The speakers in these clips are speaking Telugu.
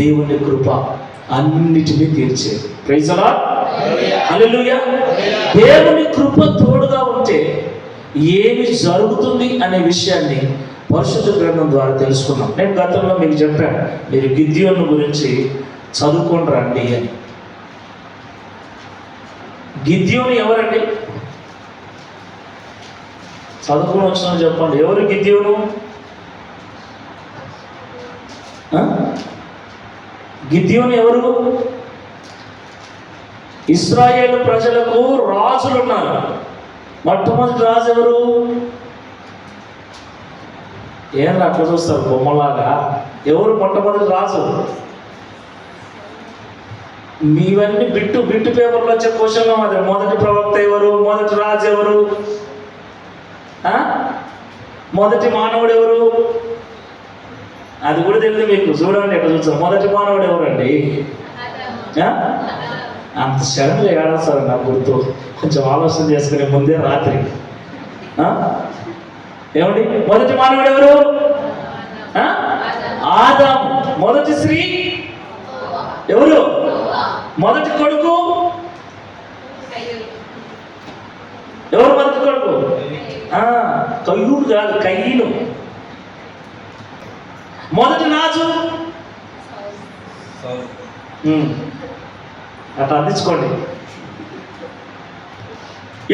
దేవుని కృప అన్నిటినీ తీర్చేది. ప్రైజ్ ది లార్డ్, హల్లెలూయా. దేవుని కృప తోడుగా ఉంటే ఏమి జరుగుతుంది అనే విషయాన్ని పరిశుద్ధ గ్రంథం ద్వారా తెలుసుకున్నాం. నేను గతంలో మీకు చెప్పాను, మీరు గిద్యోను గురించి చదువుకొని రండి అని. గిద్యోను ఎవరండి? చదువుకొని వచ్చిన చెప్పండి, ఎవరు గిద్యోను? గిద్యోను ఎవరు? ఇశ్రాయేలు ప్రజలకు రాజులు ఉన్నారు. మొట్టమొదటి రాజు ఎవరు? ఏం అట్లా చూస్తారు బొమ్మలాగా? ఎవరు మొట్టమొదటి రాజు? మీవన్నీ బిట్టు పేపర్లో వచ్చే క్వశ్చన్లు. అది మొదటి ప్రవక్త ఎవరు? మొదటి రాజు ఎవరు? మొదటి మానవుడు ఎవరు? అది కూడా తెలియదు మీకు. చూడండి ఎక్కడ చూస్తారు. మొదటి మానవుడు ఎవరండి? అంత సడన్గా ఏడాస్తారు నాకు గుర్తు. కొంచెం ఆలోచన చేసుకునే ముందే రాత్రి. ఏమండి మొదటి మానవుడు ఎవరు? ఆదాము. మొదటి స్త్రీ ఎవరు? మొదటి కొడుకు ఎవరు? మొదటి కొడుకు కయ్యూడు కాదు, కయ్యను. మొదటి రాజు అట్లా అందించుకోండి.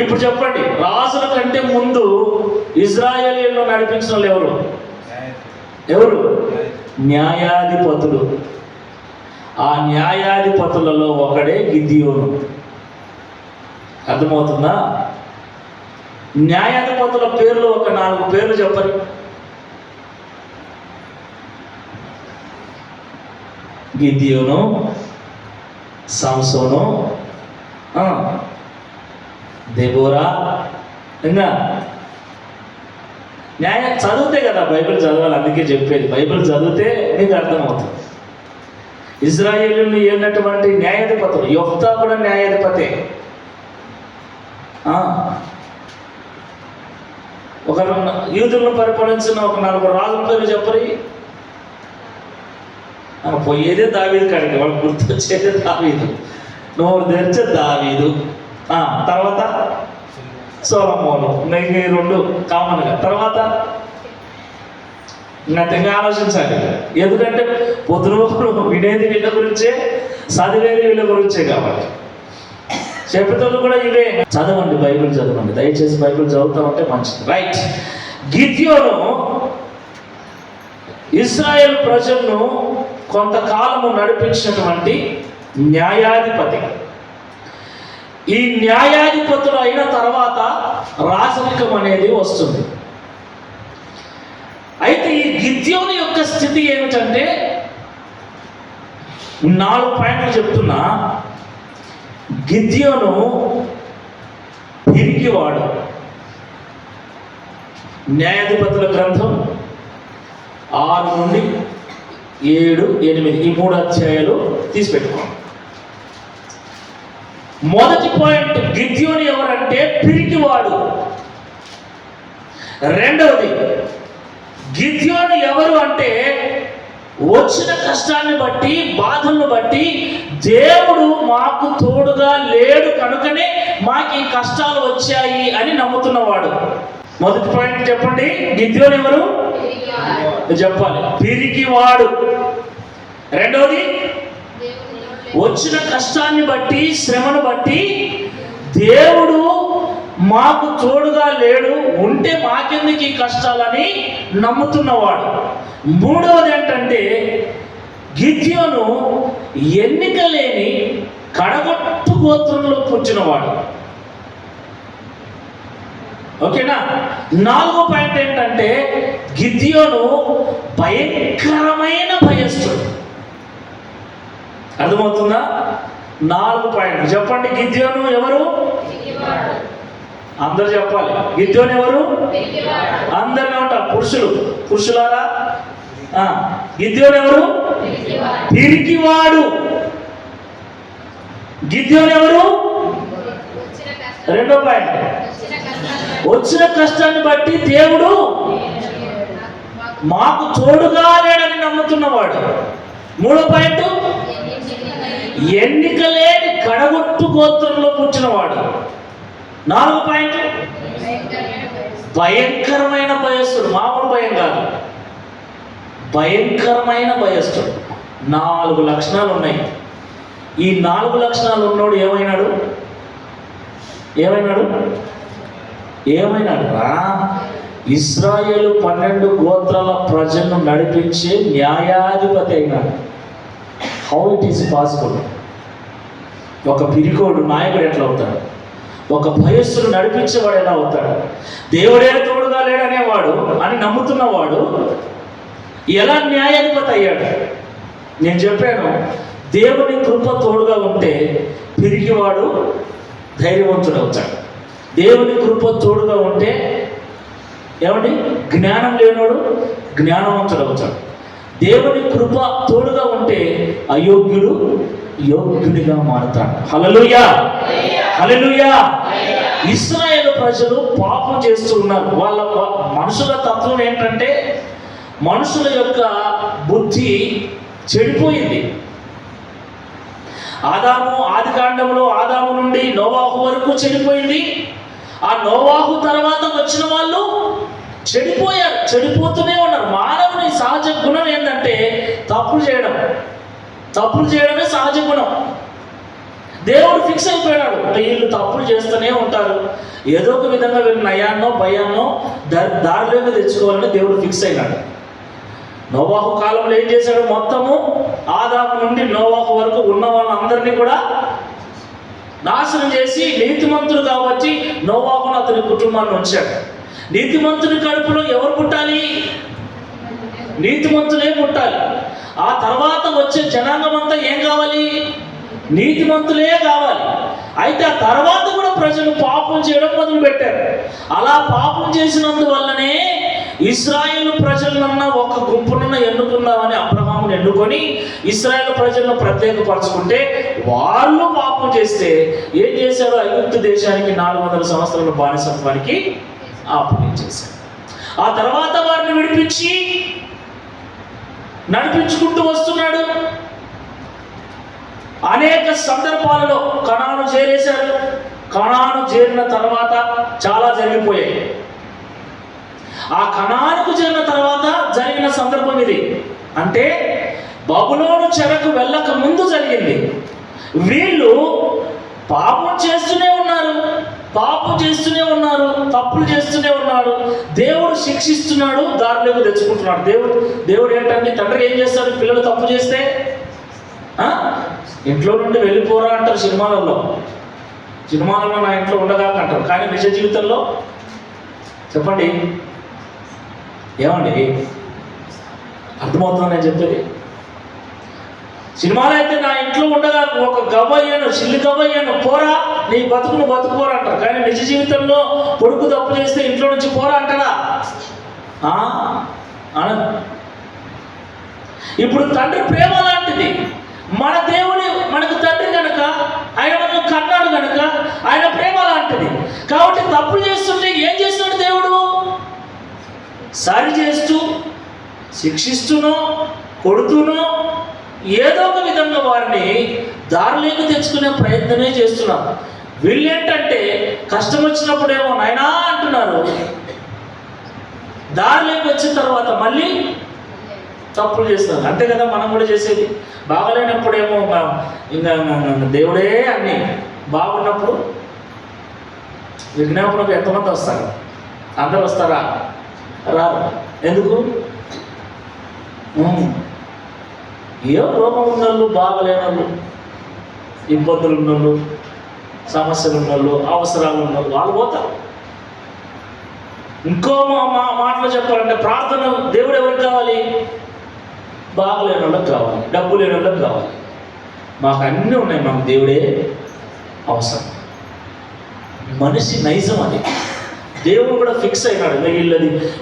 ఇప్పుడు చెప్పండి, రాజుల కంటే ముందు ఇజ్రాయేలీయులను నడిపించిన వాళ్ళు ఎవరు? ఎవరు? న్యాయాధిపతులు. ఆ న్యాయాధిపతులలో ఒకడే గిద్యోను. అర్థమవుతుందా? న్యాయాధిపతుల పేర్లు ఒక 4 పేర్లు చెప్పండి. గిద్యోను, సంసోను, దెబోరా. ఇంకా న్యాయం చదివితే కదా బైబిల్ చదవాలి. అందుకే చెప్పేది, బైబిల్ చదివితే నీకు అర్థమవుతుంది. ఇజ్రాయేలుని ఏలినటువంటి న్యాయాధిపతులు. యొఫ్తా కూడా న్యాయాధిపతే. ఒక యూదులను పరిపాలించిన ఒక 4 రాజుల పేరు చెప్పరి. పోయేదే దావీదు కాడికి, వాళ్ళు గుర్తొచ్చేదే దావీదు. నోరు తెరిచే దావీదు. తర్వాత సొలొమోను. నెయ్యి 2 కామన్గా. తర్వాత ఇంకా ఆలోచించాలి. ఎందుకంటే పొద్దున వినేది వీళ్ళ గురించే, చదివేది వీళ్ళ గురించే. కాబట్టి చెప్పేటోళ్ళు కూడా ఇవే. చదవండి, బైబిల్ చదవండి దయచేసి. బైబిల్ చదువుతా ఉంటే మంచిది. రైట్. గిద్యోను ఇశ్రాయేల్ ప్రజలను కొంతకాలము నడిపించినటువంటి న్యాయాధిపతి. ఈ న్యాయాధిపతులు అయిన తర్వాత రాజరికం అనేది వస్తుంది. అయితే ఈ గిద్యోను యొక్క స్థితి ఏమిటంటే 4 పాయింట్లు చెప్తున్నా. గిద్యోను పిరికివాడు. న్యాయాధిపతుల గ్రంథం 6 నుండి 7, 8 ఈ 3 అధ్యాయాలు తీసిపెట్టుకోండి. మొదటి పాయింట్, గిద్యోను ఎవరంటే పిరికివాడు. రెండవది, గిద్యోను ఎవరు అంటే వచ్చిన కష్టాన్ని బట్టి, బాధలను బట్టి దేవుడు మాకు తోడుగా లేడు కనుకనే మాకు ఈ కష్టాలు వచ్చాయి అని నమ్ముతున్నవాడు. మొదటి పాయింట్ చెప్పండి, గిద్యోను ఎవరు చెప్పాలి? పిరికివాడు. రెండవది, వచ్చిన కష్టాన్ని బట్టి, శ్రమను బట్టి దేవుడు మాకు తోడుగా లేడు, ఉంటే మాకెందుకు ఈ కష్టాలని నమ్ముతున్నవాడు. మూడవది ఏంటంటే గిద్యోను ఎన్నిక లేని కడగొట్టు గోత్రంలో పుట్టినవాడు. ఓకేనా? 4వ పాయింట్ ఏంటంటే గిద్యోను భయంకరమైన భయస్థుడు. అర్థమవుతుందా? 4 పాయింట్లు చెప్పండి. గిద్యోను ఎవరు? అందరు చెప్పాలి. గిద్యోను ఎవరు? అందరిలో ఉంటారు. పురుషులారా గిద్యోను ఎవరు? పిరికివాడు. గిద్యోను ఎవరు? రెండో పాయింట్, వచ్చిన కష్టాన్ని బట్టి దేవుడు మాకు తోడుగా లేడని నమ్ముతున్నవాడు. మూడో పాయింట్, ఎన్నిక లేని కడగొట్టు గోత్రంలో పుట్టినవాడు. 4వ పాయింట్, భయంకరమైన భయస్థుడు. మామూలు భయం కాదు, భయంకరమైన భయస్థుడు. 4 లక్షణాలు ఉన్నాయి. ఈ 4 లక్షణాలు ఉన్నోడు ఏమైనాడు? ఇశ్రాయేలు 12 గోత్రాల ప్రజలను నడిపించే న్యాయాధిపతి అయినాడు. How it is possible? ఒక పిరికోడు నాయకుడు ఎట్లా అవుతాడు? ఒక భయస్సును నడిపించేవాడు ఎలా అవుతాడు? దేవుడే తోడుగా లేడనేవాడు అని నమ్ముతున్నవాడు ఎలా న్యాయాధిపతి అయ్యాడు? నేను చెప్పాను, దేవుని కృప తోడుగా ఉంటే పిరికివాడు ధైర్యవంతుడు అవుతాడు. దేవుని కృప తోడుగా ఉంటే ఏమండి, జ్ఞానం లేనోడు జ్ఞానవంతుడు అవుతాడు. దేవుని కృప తోడుగా ఉంటే అయోగ్యుడు యోగ్యుడిగా మారుతాడు. హల్లెలూయా, హల్లెలూయా. ఇశ్రాయేలు ప్రజలు పాపం చేస్తూ ఉన్నారు. వాళ్ళ మనుషుల తత్వం ఏంటంటే, మనుషుల యొక్క బుద్ధి చెడిపోయింది. ఆదికాండంలో ఆదాము నుండి నోవాహు వరకు చెడిపోయింది. ఆ నోవాహు తర్వాత వచ్చిన వాళ్ళు చెడిపోయారు, చెడిపోతూనే ఉన్నారు. మానవుని సహజ గుణం ఏంటంటే తప్పులు చేయడమే సహజ గుణం. దేవుడు ఫిక్స్ అయిపోయాడు, వీళ్ళు తప్పులు చేస్తూనే ఉంటారు, ఏదో ఒక విధంగా వీళ్ళు నయాన్నో భయాన్నో దారిలోకి తెచ్చుకోవాలని దేవుడు ఫిక్స్ అయినాడు. నోవాహు కాలంలో ఏం చేశాడు? మొత్తము ఆదాము నుండి నోవాహు వరకు ఉన్న వాళ్ళందరినీ కూడా నాశనం చేసి నీతిమంతుడు కాబట్టి నోవాహును అతని కుటుంబాన్ని ఉంచాడు. నీతిమంతుని కడుపులో ఎవరు పుట్టాలి? నీతిమంతులే పుట్టాలి. ఆ తర్వాత వచ్చే జనాంగం అంతా ఏం కావాలి? నీతిమంతులే కావాలి. అయితే ఆ తర్వాత కూడా ప్రజలు పాపం చేయడం మొదలు పెట్టారు. అలా పాపం చేసినందువల్లనే ఇశ్రాయేలు ప్రజలన్న ఒక గుంపునన్న ఎన్నుకుందామని అబ్రహామును ఎన్నుకొని ఇశ్రాయేలు ప్రజలను ప్రత్యేకపరచుకుంటే, వాళ్ళు పాపం చేస్తే ఏం చేశాడు? ఐగుప్తు దేశానికి 400 సంవత్సరాల బానిసత్వానికి అప్పగించేశాడు. ఆ తర్వాత వారిని విడిపించి నడిపించుకుంటూ వస్తున్నాడు. అనేక సందర్భాలలో కనాను చేరేశాడు. కనాను చేరిన తర్వాత చాలా జరిగిపోయాయి. ఆ కనానుకు చేరిన తర్వాత జరిగిన సందర్భం ఇది. అంటే బబులోను చెరకు వెళ్ళక ముందు జరిగింది. వీళ్ళు పాపం చేస్తూనే ఉన్నారు, తప్పులు చేస్తూనే ఉన్నారు. దేవుడు శిక్షిస్తున్నాడు, దారిలోకి తెచ్చుకుంటున్నాడు. దేవుడు ఏంటంటే, తండ్రి ఏం చేస్తాడు? పిల్లలు తప్పు చేస్తే ఇంట్లో నుండి వెళ్ళిపోరా అంటారు సినిమాలలో. నా ఇంట్లో ఉండగాక అంటారు. కానీ నిజ జీవితంలో చెప్పండి, ఏమండి అర్థమవుతుందని నేను చెప్పేది? సినిమాలో అయితే నా ఇంట్లో ఉండగా ఒక గవ్వయ్యాను, చిల్లి గవ్వయ్యాను, పోరా నీ బతుకుపోరా అంటారు. కానీ నిజ జీవితంలో కొడుకు తప్పు చేస్తే ఇంట్లో నుంచి పోరా అంటారా? అనదు. ఇప్పుడు తండ్రి ప్రేమ లాంటిది. మన దేవుని మనకు తండ్రి కనుక, ఆయన మనల్ని కన్నాడు కనుక ఆయన ప్రేమ లాంటిది. కాబట్టి తప్పు చేస్తుంటే ఏం చేస్తున్నాడు దేవుడు? సరి చేస్తూ, శిక్షిస్తూనో కొడుతూనో ఏదో ఒక విధంగా వారిని దారిలోకి తెచ్చుకునే ప్రయత్నమే చేస్తున్నారు. వీళ్ళేంటంటే కష్టం వచ్చినప్పుడేమో నాయనా అంటున్నారు, దారిలోకి వచ్చిన తర్వాత మళ్ళీ తప్పులు చేస్తారు. అంతే కదా మనం కూడా చేసేది. బాగలేనప్పుడేమో ఇంకా దేవుడే అన్నీ, బాగున్నప్పుడు విజ్ఞాపనకు ఎంతమంది వస్తారు? అందరు వస్తారా? రారు. ఎందుకు? ఏ రోగం ఉన్నోళ్ళు, బాగలేనోళ్ళు, ఇబ్బందులు ఉన్నోళ్ళు, సమస్యలు ఉన్నోళ్ళు, అవసరాలు ఉన్నోళ్ళు వాళ్ళు పోతారు. ఇంకో మాటలో చెప్పాలంటే ప్రార్థన దేవుడు ఎవరికి కావాలి? బాగలేని వాళ్ళకి కావాలి, డబ్బు లేని వాళ్ళకి కావాలి. మాకు అన్నీ ఉన్నాయి, మాకు దేవుడే అవసరం. మనిషి నైజం అది. దేవుడు కూడా ఫిక్స్ అయినాడు,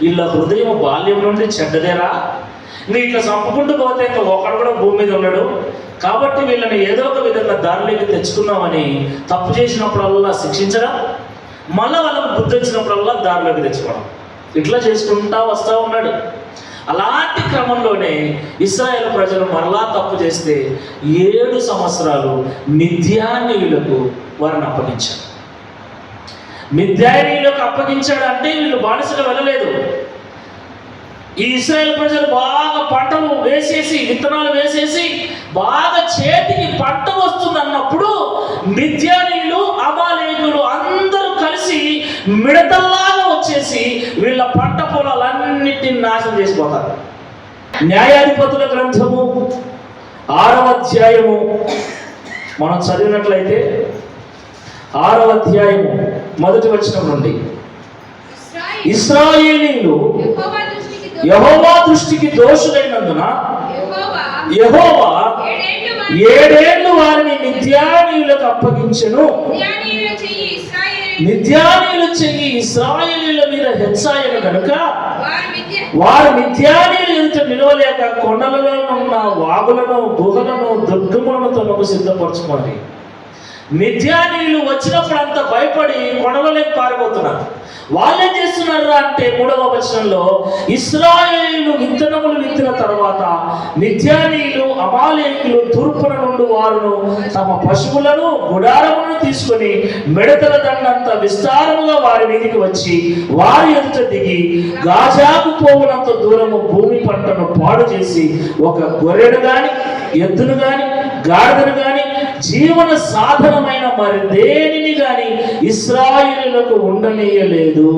వీళ్ళ హృదయం బాల్యం నుండి చెడ్డదేరా, నువ్వు ఇట్లా చంపుకుంటూ పోతే ఇంకా ఒకడు కూడా భూమి మీద ఉన్నాడు. కాబట్టి వీళ్ళని ఏదో ఒక విధంగా దారిలోకి తెచ్చుకున్నామని తప్పు చేసినప్పుడల్లా శిక్షించడం, మళ్ళీ వాళ్ళకు బుద్ధి వచ్చినప్పుడల్లా దారిలోకి తెచ్చుకోవడం, ఇట్లా చేసుకుంటా వస్తూ ఉన్నాడు. అలాంటి క్రమంలోనే ఇశ్రాయేలు ప్రజలు మరలా తప్పు చేస్తే 7 సంవత్సరాలు మిద్యానీయులకు వారిని అప్పగించారు. మిద్యానీయులకు అప్పగించాడు అంటే వీళ్ళు బానిసగా వెళ్ళలేదు. ఈ ఇశ్రాయేలు ప్రజలు బాగా పంటలు వేసేసి, విత్తనాలు వేసేసి బాగా చేతికి పంట వస్తుందన్నప్పుడు మిద్యానీయులు, అమాలేకులు అందరూ కలిసి మిడతల్లాగా వచ్చేసి వీళ్ళ పంట పొలాలన్నిటిని నాశనం చేసిపోతారు. న్యాయాధిపతుల గ్రంథము 6వ అధ్యాయము మనం చదివినట్లయితే 6వ అధ్యాయము 1వ వచనం నుండి, ఇశ్రాయేలీయులు యెహోవా దృష్టికి దోషులైనందున యెహోవా 7 ఏళ్ళు వారిని మిద్యానీయులకు అప్పగించెను. మిద్యానీయుల చెయ్యి ఇశ్రాయేలీయుల మీద హెచ్చాయను కనుక వారు మిద్యానీయుల ఎదుట నిలవలేక కొండలలో ఉన్న వాగులను, గుహలను, దుర్గములను తమకు సిద్ధపరచుకోండి. మిద్యానీయులు వచ్చినప్పుడు అంత భయపడి కొండలలోకి పారిపోతున్నారు. వాళ్ళేం చేస్తున్నారా అంటే 3వ వచనంలో, ఇశ్రాయేలీయులు విత్తనములు విత్తిన తర్వాత మిద్యానీయులు, అమాలేకులు తూర్పున నుండి వారును తమ పశువులను, గుడారములను తీసుకొని మిడతల దండంత విస్తారముగా వారి మీదికి వచ్చి వారి ఎదుట దిగి గాజాకు పోవునంత దూరము భూమి పంటను పాడు చేసి ఒక గొర్రెను గాని, ఎద్దును గాని, గాడిదను గాని, జీవన సాధనమైన మరి దేనిని గాని ఇశ్రాయేలులకు ఉండనీయలేదు.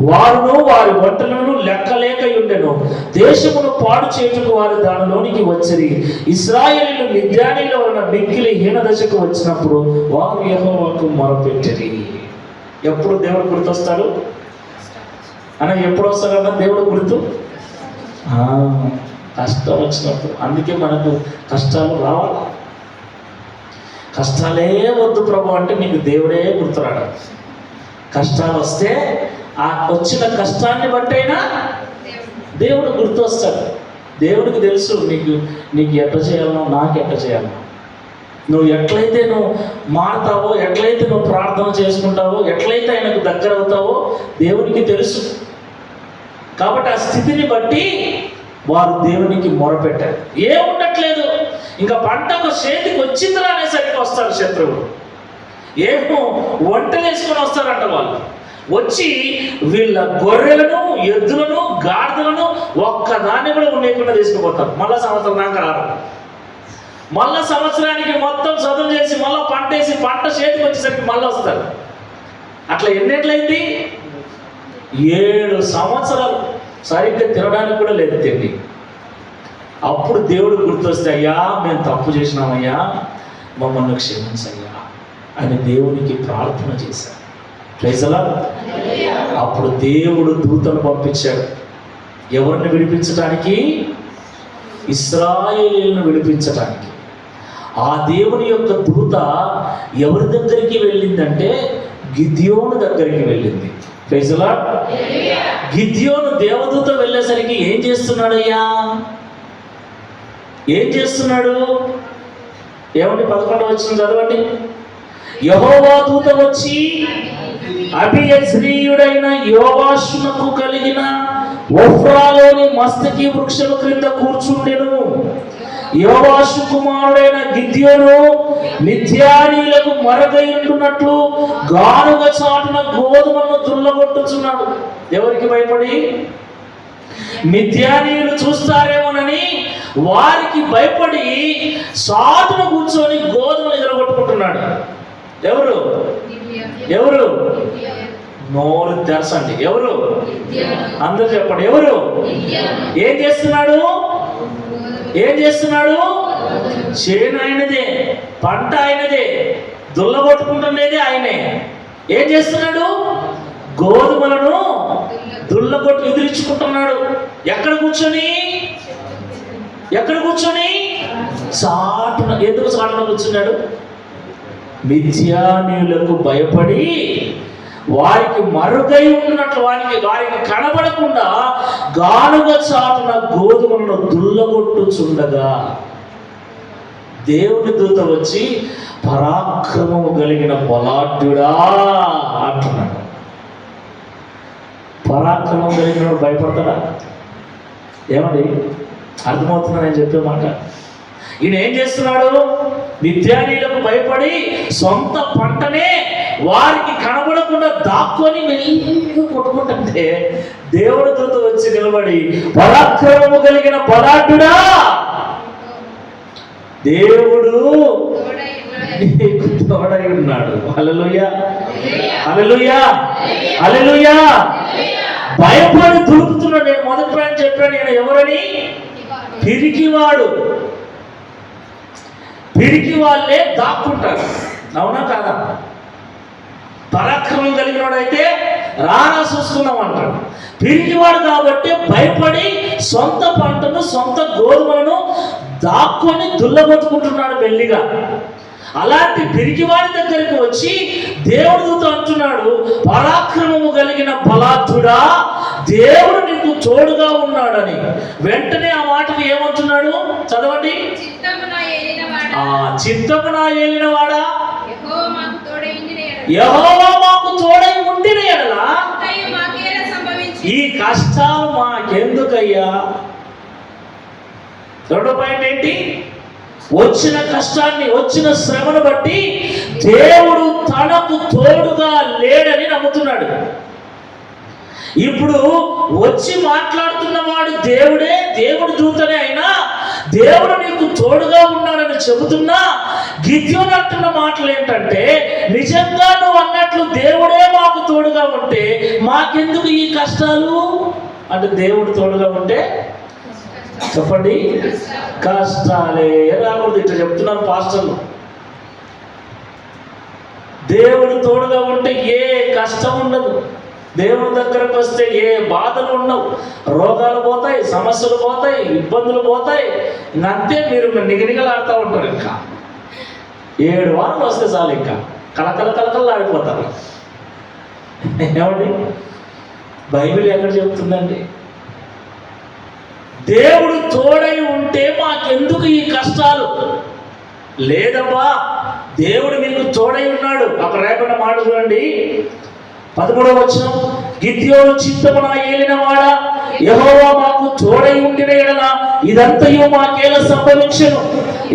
వారును వారి వంటలను లెక్కలేక ఉండెను. దేశమును పాడు చేయుటకు వారు దానిలోనికి వచ్చిరి. ఇశ్రాయేలీయులు మిద్యానీయుల వలన మిక్కిలి హీన దశకు వచ్చినప్పుడు వారు యెహోవాకు మొరపెట్టిరి. ఎప్పుడు దేవుడు గుర్తొస్తాడు అని, ఎప్పుడు వస్తాడన్నా దేవుడు గుర్తు? కష్టం వచ్చినప్పుడు. అందుకే మనకు కష్టాలు రావాలి. కష్టాలే వద్దు ప్రభు అంటే నీకు దేవుడే గుర్తురాడు. కష్టాలు వస్తే ఆ వచ్చిన కష్టాన్ని బట్టైనా దేవుడు గుర్తు వస్తాడు. దేవుడికి తెలుసు నీకు ఎట్లా చేయాలనో, నాకు ఎట్లా చేయాలనో. నువ్వు ఎట్లయితే మారుతావో, ఎట్లయితే నువ్వు ప్రార్థన చేసుకుంటావో, ఎట్లయితే ఆయనకు దగ్గర అవుతావో దేవునికి తెలుసు. కాబట్టి ఆ స్థితిని బట్టి వారు దేవునికి మొరపెట్టారు. ఏముండట్లేదు, ఇంకా పంటకు చేతికి వచ్చిందిరా అనేసరికి వస్తారు శత్రువులు. ఏమో వంటలు వేసుకొని వస్తారంట. వాళ్ళు వచ్చి వీళ్ళ గొర్రెలను, ఎద్దులను, గాడిదలను ఒక్కదాన్ని కూడా ఉండేకుండా తీసుకుపోతారు. మళ్ళా సంవత్సరం దాకా రారు. మళ్ళా సంవత్సరానికి మొత్తం చదువు చేసి మళ్ళీ పంట వేసి పంట చేతికి వచ్చేసరికి మళ్ళీ వస్తారు. అట్లా ఎన్నేట్లయింది? 7 సంవత్సరాలు సరిగ్గా తినడానికి కూడా లేదు తిండి. అప్పుడు దేవుడు గుర్తొస్తే, అయ్యా మేము తప్పు చేసినామయ్యా, మమ్మల్ని క్షమించయ్యా అని దేవునికి ప్రార్థన చేశారు. Praise the Lord. అప్పుడు దేవుడు దూతను పంపించాడు. ఎవరిని విడిపించడానికి? ఇశ్రాయేలీయులను విడిపించడానికి. ఆ దేవుని యొక్క దూత ఎవరి దగ్గరికి వెళ్ళిందంటే గిద్యోను దగ్గరికి వెళ్ళింది. Praise the lord. గిద్యోను దేవదూత వెళ్ళేసరికి ఏం చేస్తున్నాడయ్యా? ఏం చేస్తున్నాడు? ఏమండి 11వ వచనం చదవండి. యెహోవా దూత వచ్చి అబీయజ్రీయుడైన యోవాషునకు కలిగిన ఒఫ్రాలోని మస్తకి వృక్షము క్రింద కూర్చుండెను. యోవాషు కుమారుడైన గిద్యోను మిద్యానీయులకు మరగయుండునట్లు గానుగ చాటున గోధుమలను దుల్లగొట్టుచున్నాడు. ఎవరికి భయపడి? మిద్యానీయులు చూస్తారేమోనని వారికి భయపడి సాటును కూర్చొని గోధుమలు ఎగరగొట్టుకుంటున్నాడు. ఎవరు? ఎవరు? నోరు తెరసండి. ఎవరు? అందరూ చెప్పండి. ఎవరు? ఏం చేస్తున్నాడు? ఏం చేస్తున్నాడు? చేను ఆయనదే, పంట ఆయనదే, దుల్లగొట్టుకుంటున్నదే ఆయనే. ఏం చేస్తున్నాడు? గోధుమలను దుల్లగొట్టు ఎదిరించుకుంటున్నాడు. ఎక్కడ కూర్చొని? ఎక్కడ కూర్చొని? చాటున. ఎందుకు చాటున కూర్చున్నాడు? మిద్యానీయులకు భయపడి వారికి మరుగై ఉన్నట్లు వారికి కనబడకుండా గానుగ చాటున గోధుమలను దుల్లగొట్టుచుండగా దేవుని దూత వచ్చి పరాక్రమము కలిగిన బలాఢ్యుడా అంటున్నాడు. పరాక్రమం కలిగిన భయపడతాడా? ఏమండి అర్థమవుతుందా నేను చెప్పే మాట? ఈయన ఏం చేస్తున్నాడు? మిద్యానీయులకు భయపడి సొంత పంటనే వారికి కనబడకుండా దాక్కొని మెల్లిగా కొట్టుకుంటుంటే దేవుడి దూత వచ్చి నిలబడి, పరాక్రమము కలిగిన బలాఢ్యుడా, దేవుడు నీకు తోడై ఉన్నాడు. హల్లెలూయా, హల్లెలూయా, హల్లెలూయా. భయపడి దులుపుతున్నాడు. నేను మొదటి పాయింట్ చెప్పాను, నేను ఎవరని? పిరికివాడు. పిరికి వాళ్ళే దాక్కుంటారు, అవునా కాదా? పరాక్రమం కలిగిన వాడైతే రానా చూసుకున్నాం అంటాడు. పిరికివాడు కాబట్టి భయపడి సొంత పంటను, సొంత గోధుమలను దాక్కొని దుల్లగొట్టుకుంటున్నాడు మెల్లిగా. అలాంటి పిరికివాడి దగ్గరికి వచ్చి దేవుడి దూత అంటున్నాడు, పరాక్రమము కలిగిన బలాఢ్యుడా, దేవుడు నీకు తోడుగా ఉన్నాడని. వెంటనే ఆ మాటకు ఏమంటున్నాడు? చదవండి. చిత్తమున ఏలినవాడా, యెహోవా మాకు తోడై ఉండిన యెడల ఈ కష్టాలు మాకెందుకయ్యా? రెండో పాయింట్ ఏంటి? వచ్చిన కష్టాన్ని, వచ్చిన శ్రమను బట్టి దేవుడు తనకు తోడుగా లేడని నమ్ముతున్నాడు. ఇప్పుడు వచ్చి మాట్లాడుతున్న వాడు దేవుడే, దేవుడి దూతనే అయినా దేవుడు నీకు తోడుగా ఉన్నాడని చెబుతున్నా గిద్యోను అంటున్న మాటలు ఏంటంటే, నిజంగా నువ్వు అన్నట్లు దేవుడే మాకు తోడుగా ఉంటే మాకెందుకు ఈ కష్టాలు అంటే, దేవుడు తోడుగా ఉంటే చెప్పండి కష్టాలే రాకూడదు. ఇట్లా చెప్తున్నారు పాస్టర్లు. దేవుడు తోడుగా ఉంటే ఏ కష్టం ఉండదు. దేవుడి దగ్గరకు వస్తే ఏ బాధలు ఉండవు, రోగాలు పోతాయి, సమస్యలు పోతాయి, ఇబ్బందులు పోతాయి. ఇంకంతే మీరు నిగనిగలాడుతూ ఉంటారు. ఇంకా 7 వారాలు వస్తే చాలు ఇంకా కలకల ఆడిపోతారు. ఏమండి బైబిల్ ఎక్కడ చెప్తుందండి? దేవుడు తోడై ఉంటే మాకెందుకు ఈ కష్టాలు? లేదబ్బా, దేవుడు మీకు తోడై ఉన్నాడు. అక్కడ రేపటి మాట చూడండి, 13వ వచనం. గిద్యోను చిత్తమున ఏలినవాడా, యెహోవా మాకు తోడై ఉండిన యెడల ఇదంతయు మాకేలా సంభవించెను?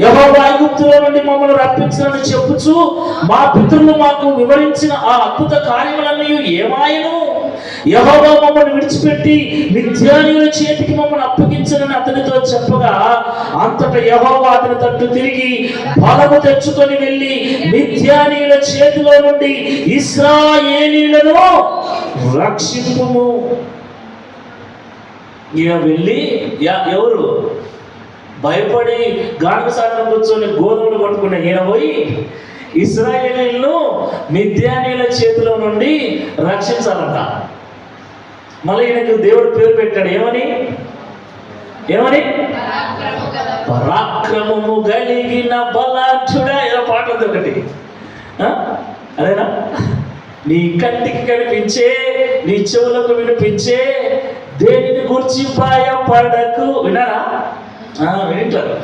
యెహోవా ఐగుప్తులో నుండి మమ్మల్ని రప్పించినని చెప్పుచు మా పితరులు మాకు వివరించిన ఆ అద్భుత కార్యములన్నీ ఏమాయను? యెహోవా మమ్మల్ని విడిచిపెట్టి మిద్యానీయుల చేతికి మమ్మల్ని అప్పగించనని అతనితో చెప్పగా, అంతటా యెహోవా అతని తట్టు తిరిగి బలము తెచ్చుకొని వెళ్ళి మిద్యానీయుల చేతిలో నుండి ఇశ్రాయేలీయులను రక్షింపుము. ఈయన వెళ్ళి ఎవరు భయపడి గాడిద సాగరం కూర్చొని గోధుమలు పట్టుకునే ఈయన పోయి ఇశ్రాయేలీయులను మిద్యానీయుల చేతిలో నుండి రక్షించాలంట. మళ్ళీ ఈయనకు దేవుడు పేరు పెట్టాడు. ఏమని? పరాక్రమము కలిగిన బలాఢ్యుడా. ఏదో పాట ఉంది ఒకటి, అదేనా? నీ కంటికి కనిపించే, నీ చెవులకు వినిపించే దేనిని గురించి భయపడకు. విన్నారా? వింటారు.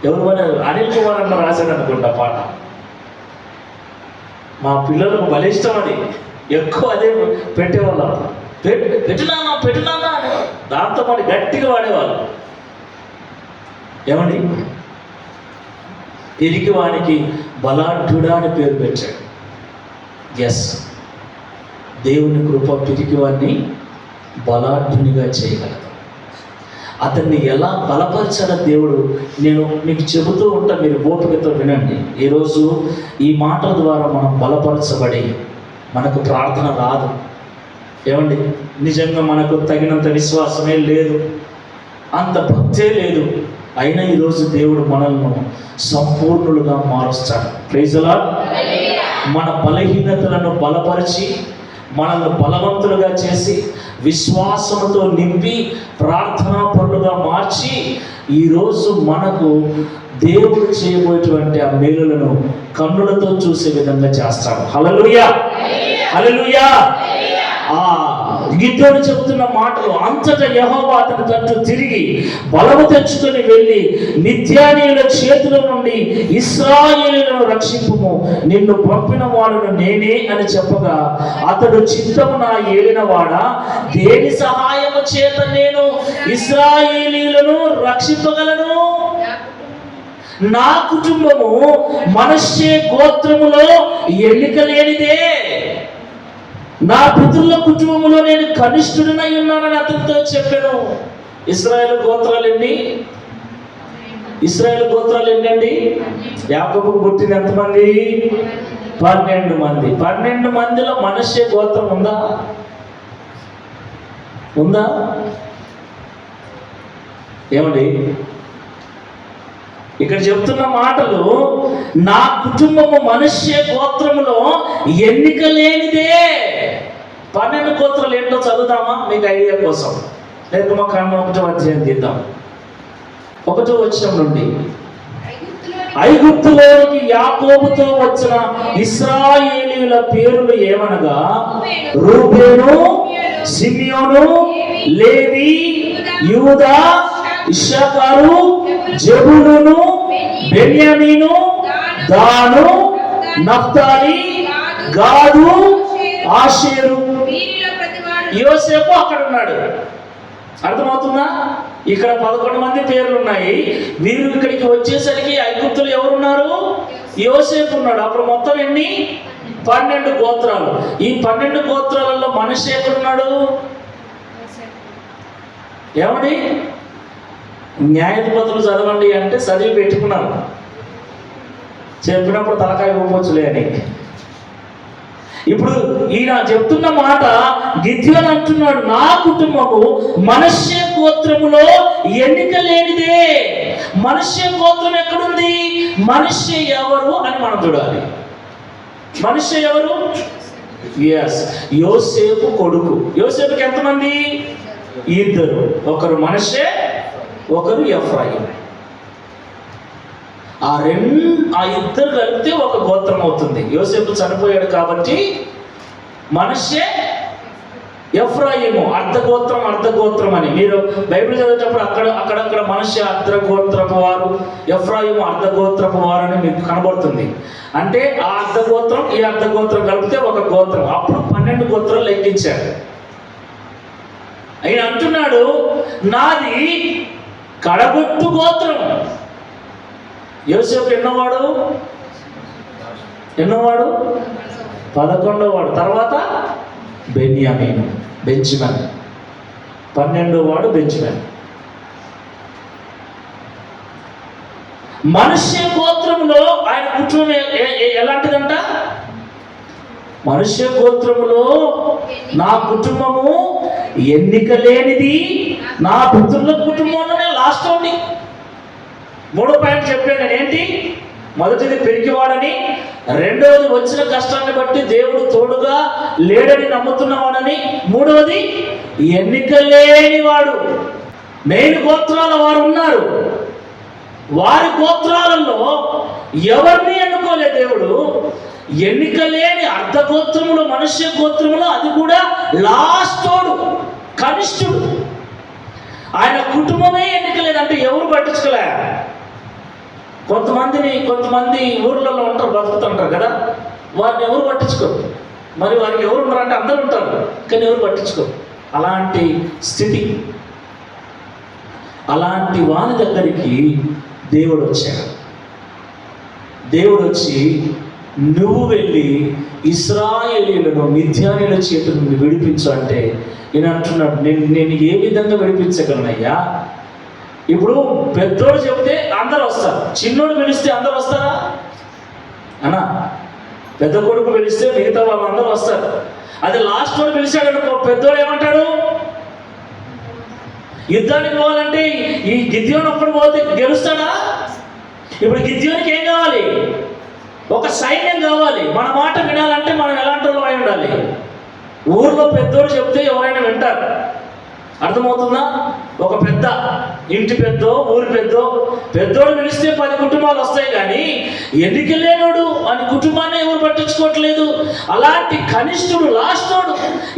ఎవరు అన్నారు? అనిల్ కుమార్ అన్న రాశాడు అనుకుంటా పాట. మా పిల్లలకు బలిష్టం అది, ఎక్కువ అదే పెట్టేవాళ్ళం. పెట్టినానా అని దాంతో పాటు గట్టిగా వాడేవాళ్ళు. ఏమండి? తిరిగి వానికి బలాఢ్యుడా అని పేరు పెట్టాడు. ఎస్, దేవుని కృప పిరికి వాడిని బలాఢ్యునిగా చేయగలదు. అతన్ని ఎలా బలపరచాల దేవుడు నేను మీకు చెబుతూ ఉంటా, మీరు ఓపికతో వినండి. ఈరోజు ఈ మాటల ద్వారా మనం బలపరచబడి మనకు ప్రార్థన రాదు. ఏమండి? నిజంగా మనకు తగినంత విశ్వాసమే లేదు, అంత భక్తే లేదు. అయినా ఈరోజు దేవుడు మనల్ని సంపూర్ణులుగా మారుస్తాడు. Praise the Lord. మన బలహీనతలను బలపరిచి మనల్ని బలవంతులుగా చేసి విశ్వాసంతో నింపి ప్రార్థనా పరులుగా మార్చి ఈరోజు మనకు దేవుడు చేయబోయేటువంటి ఆ మేలులను కన్నులతో చూసే విధంగా చేస్తాడు. హల్లెలూయా, హల్లెలూయా. గిద్యోను చెబుతున్న మాటలు. అంతటా యెహోవా అతని తట్టు తిరిగి బలము తెచ్చుకొని వెళ్ళి మిద్యానీయుల చేతుల నుండి ఇశ్రాయేలులను రక్షింపుము, నిన్ను పంపిన వాడును నేనే అని చెప్పగా అతడు చిత్తము నా ఏలినవాడా, దేని సహాయము చేత నేను ఇశ్రాయేలీయులను రక్షింపగలను? నా కుటుంబము మనష్షే గోత్రములో ఎన్నిక లేనిదే, నా పితరుల కుటుంబములో నేను కనిష్ఠుడినై ఉన్నానని అతనితో చెప్పాను. ఇశ్రాయేలు గోత్రాలు ఎన్ని? ఇశ్రాయేలు గోత్రాలు ఎన్నండి? యాకోబుకు పుట్టిన ఎంతమంది? 12 మంది. 12 మందిలో మనష్షే గోత్రం ఉందా? ఉందా? ఏమండి ఇక్కడ చెప్తున్న మాటలు, నా కుటుంబము మనష్షే గోత్రములో ఎన్నిక లేనిదే. 12 గోత్రాలు ఏంటో చదువుదామా మీకు ఐడియా కోసం? లేదా మా కారణం 1వ అధ్యాయం తీద్దాం. 1వ వచనం నుండి. ఐగుప్తులోనికి యాకోబుతో వచ్చిన ఇశ్రాయేలీయుల పేర్లు ఏమనగా రూబేను, సిమియోను, లేవి, యూదా, ఇశ్శాఖారు, జెబూలూను, బెన్యామీను, దాను, నఫ్తాలి, గాదు, ఆషేరు. యోసేపు అక్కడ ఉన్నాడు. అర్థమవుతుందా? ఇక్కడ 11 మంది పేర్లు ఉన్నాయి. వీరు ఇక్కడికి వచ్చేసరికి ఐగుప్తులు ఎవరున్నారు? యోసేపు ఉన్నాడు. అప్పుడు మొత్తం ఎన్ని? 12 గోత్రాలు. ఈ 12 గోత్రాలలో మనష్షే ఎక్కడున్నాడు? ఏమండి? న్యాయాధిపతులు చదవండి అంటే చదివి పెట్టుకున్నాను, చెప్పినప్పుడు తలకాయ ఊపొచ్చులే అని. ఇప్పుడు ఈయన చెప్తున్న మాట, గిద్యోను అంటున్నాడు, నా కుటుంబము మనష్షే గోత్రములో ఎన్నిక లేనిదే. మనష్షే గోత్రం ఎక్కడుంది? మనష్షే ఎవరు అని మనం చూడాలి. మనష్షే ఎవరు? ఎస్, యోసేపు కొడుకు. యోసేపుకి ఎంతమంది? 2. ఒకరు మనష్షే, ఒకరు ఎఫ్రాయిం. ఆ 2 కలిపితే ఒక గోత్రం అవుతుంది. యోసేపు చనిపోయాడు కాబట్టి మనష్షే, ఎఫ్రాయిము అర్ధగోత్రం అని. మీరు బైబిల్ చదివేటప్పుడు అక్కడక్కడ మనష్షే అర్ధగోత్రపు వారు, ఎఫ్రాయిము అర్ధగోత్రపు వారు అని మీకు కనబడుతుంది. అంటే ఆ అర్ధగోత్రం ఈ అర్ధగోత్రం కలిపితే ఒక గోత్రం. అప్పుడు 12 గోత్రాలు లెక్కించాడు. ఆయన అంటున్నాడు, నాది కడగొట్టు గోత్రం. యోసేపు ఎన్నోవాడు? 11వ వాడు. తర్వాత బెన్యామీను, బెంజమిన్. 12వ వాడు బెంజమిన్. మనష్షే గోత్రములో ఆయన కుటుంబం ఎలాంటిదంట? మనష్షే గోత్రములో నా కుటుంబము ఎన్నిక లేనిది, నా పితరుల కుటుంబంలోనే లాస్ట్ ఉంది. 3వ పాయింట్ చెప్పాను నేను. ఏంటి? మొదటిది పెరిగివాడని, 2వది వచ్చిన కష్టాన్ని బట్టి దేవుడు తోడుగా లేడని నమ్ముతున్నవాడని, 3వది ఎన్నిక లేనివాడు. మెయిన్ గోత్రాల వారు ఉన్నారు. వారి గోత్రాలలో ఎవరిని ఎన్నుకోలే దేవుడు. ఎన్నిక లేని అర్ధగోత్రములు, మనష్షే గోత్రములు, అది కూడా లాస్టోడు, కనిష్ఠుడు. ఆయన కుటుంబమే ఎన్నిక లేదంటే ఎవరు పట్టించుకోలే. కొంతమంది ఊర్లలో ఉంటారు, బతుకుతుంటారు కదా, వారిని ఎవరు పట్టించుకోరు. మరి వారికి ఎవరు ఉన్నారంటే అందరూ ఉంటారు, కానీ ఎవరు పట్టించుకోరు. అలాంటి స్థితి. అలాంటి వాని దగ్గరికి దేవుడు వచ్చాడు. దేవుడు వచ్చి, నువ్వు వెళ్ళి ఇశ్రాయేలీయులను మిద్యానీయుల చేతి నుండి విడిపించు అంటే ఈయన అంటున్నాడు, నేను ఏ విధంగా విడిపించగలనయ్యా? ఇప్పుడు పెద్దోడు చెబితే అందరు వస్తారు, చిన్నోడు పిలిస్తే అందరు వస్తారా అన్నా? పెద్ద కొడుకు పిలిస్తే మిగతా వాళ్ళందరూ వస్తారు. అది లాస్ట్ వాడు పిలిచాడు అనుకో, పెద్దోడు ఏమంటాడు? యుద్ధానికి పోవాలంటే ఈ గిద్యోను ఒక్కడు పోతే గెలుస్తాడా? ఇప్పుడు గిద్యోనికి ఏం కావాలి? ఒక సైన్యం కావాలి. మన మాట వినాలంటే మనం ఎలాంటి వాళ్ళు అయి ఉండాలి? ఊర్లో పెద్దోడు చెప్తే ఎవరైనా వింటారు. అర్థమవుతుందా? ఒక పెద్ద ఇంటి పెద్దో ఊరి పెద్దోడు పిలిస్తే 10 కుటుంబాలు వస్తాయి, కానీ ఎన్నిక లేనోడు అని కుటుంబాన్ని ఎవరు పట్టించుకోవట్లేదు. అలాంటి కనిష్ఠుడు లాస్టోడు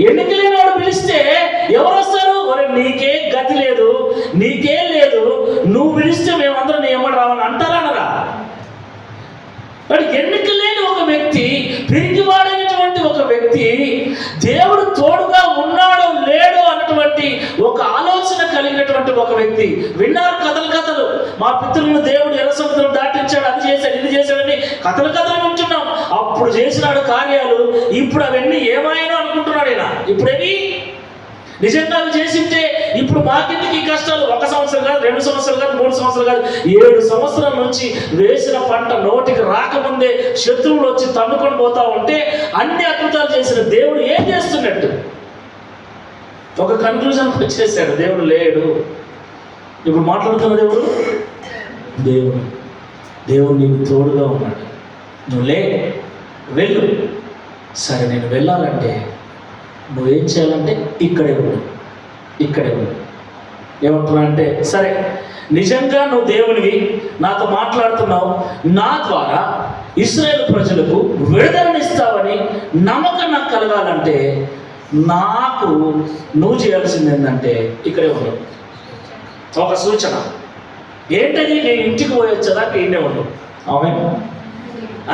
ఎన్నిక లేనోడు పిలిస్తే ఎవరు వస్తారు? ఒరే నీకే గతి లేదు, నీకేం లేదు, నువ్వు పిలిస్తే మేమందరం నీ ఎమ్మడి రావాలని అంటారా? ఎన్నిక లేని ఒక వ్యక్తి, పిరికివాడైనటువంటి ఒక వ్యక్తి, దేవుడు తోడుగా ఉన్నాడో లేడో అన్నటువంటి ఒక ఆలోచన కలిగినటువంటి ఒక వ్యక్తి. విన్నారు కథలు, మా పితరులను దేవుడు ఎర్ర సముద్రం దాటించాడు, అది చేశాడు, ఇది చేశాడని కథలు వింటున్నాం. అప్పుడు చేసినాడు కార్యాలు, ఇప్పుడు అవన్నీ ఏమైనా అనుకుంటున్నాడు ఈయన. ఇప్పుడేవి నిజంగా అవి చేసింటే ఇప్పుడు మాకెందుకు ఈ కష్టాలు? 1 సంవత్సరం కాదు, 2 సంవత్సరాలు కాదు, 3 సంవత్సరాలు కాదు, 7 సంవత్సరాల నుంచి వేసిన పంట నోటికి రాకముందే శత్రువులు వచ్చి తన్నుకొని పోతా ఉంటే అన్ని అద్భుతాలు చేసిన దేవుడు ఏం చేస్తున్నట్టు ఒక కన్క్లూజన్కి వచ్చేసాడు. దేవుడు లేడు. ఇప్పుడు మాట్లాడుతున్న దేవుడు నీకు తోడుగా ఉన్నాడు, నువ్వు వెళ్ళు. సరే, నేను వెళ్ళాలంటే నువ్వేం చేయాలంటే ఇక్కడే ఉండు. ఏమంటున్నా అంటే, సరే నిజంగా నువ్వు దేవునివి, నాతో మాట్లాడుతున్నావు, నా ద్వారా ఇశ్రాయేలు ప్రజలకు విడుదలనిస్తావని నమ్మకం నాకు కలగాలంటే నాకు నువ్వు చేయాల్సింది ఏంటంటే ఇక్కడే ఉండు. ఒక సూచన ఏంటది? నేను ఇంటికి పోయొచ్చేదాకా ఈయనే ఉండు. ఆమె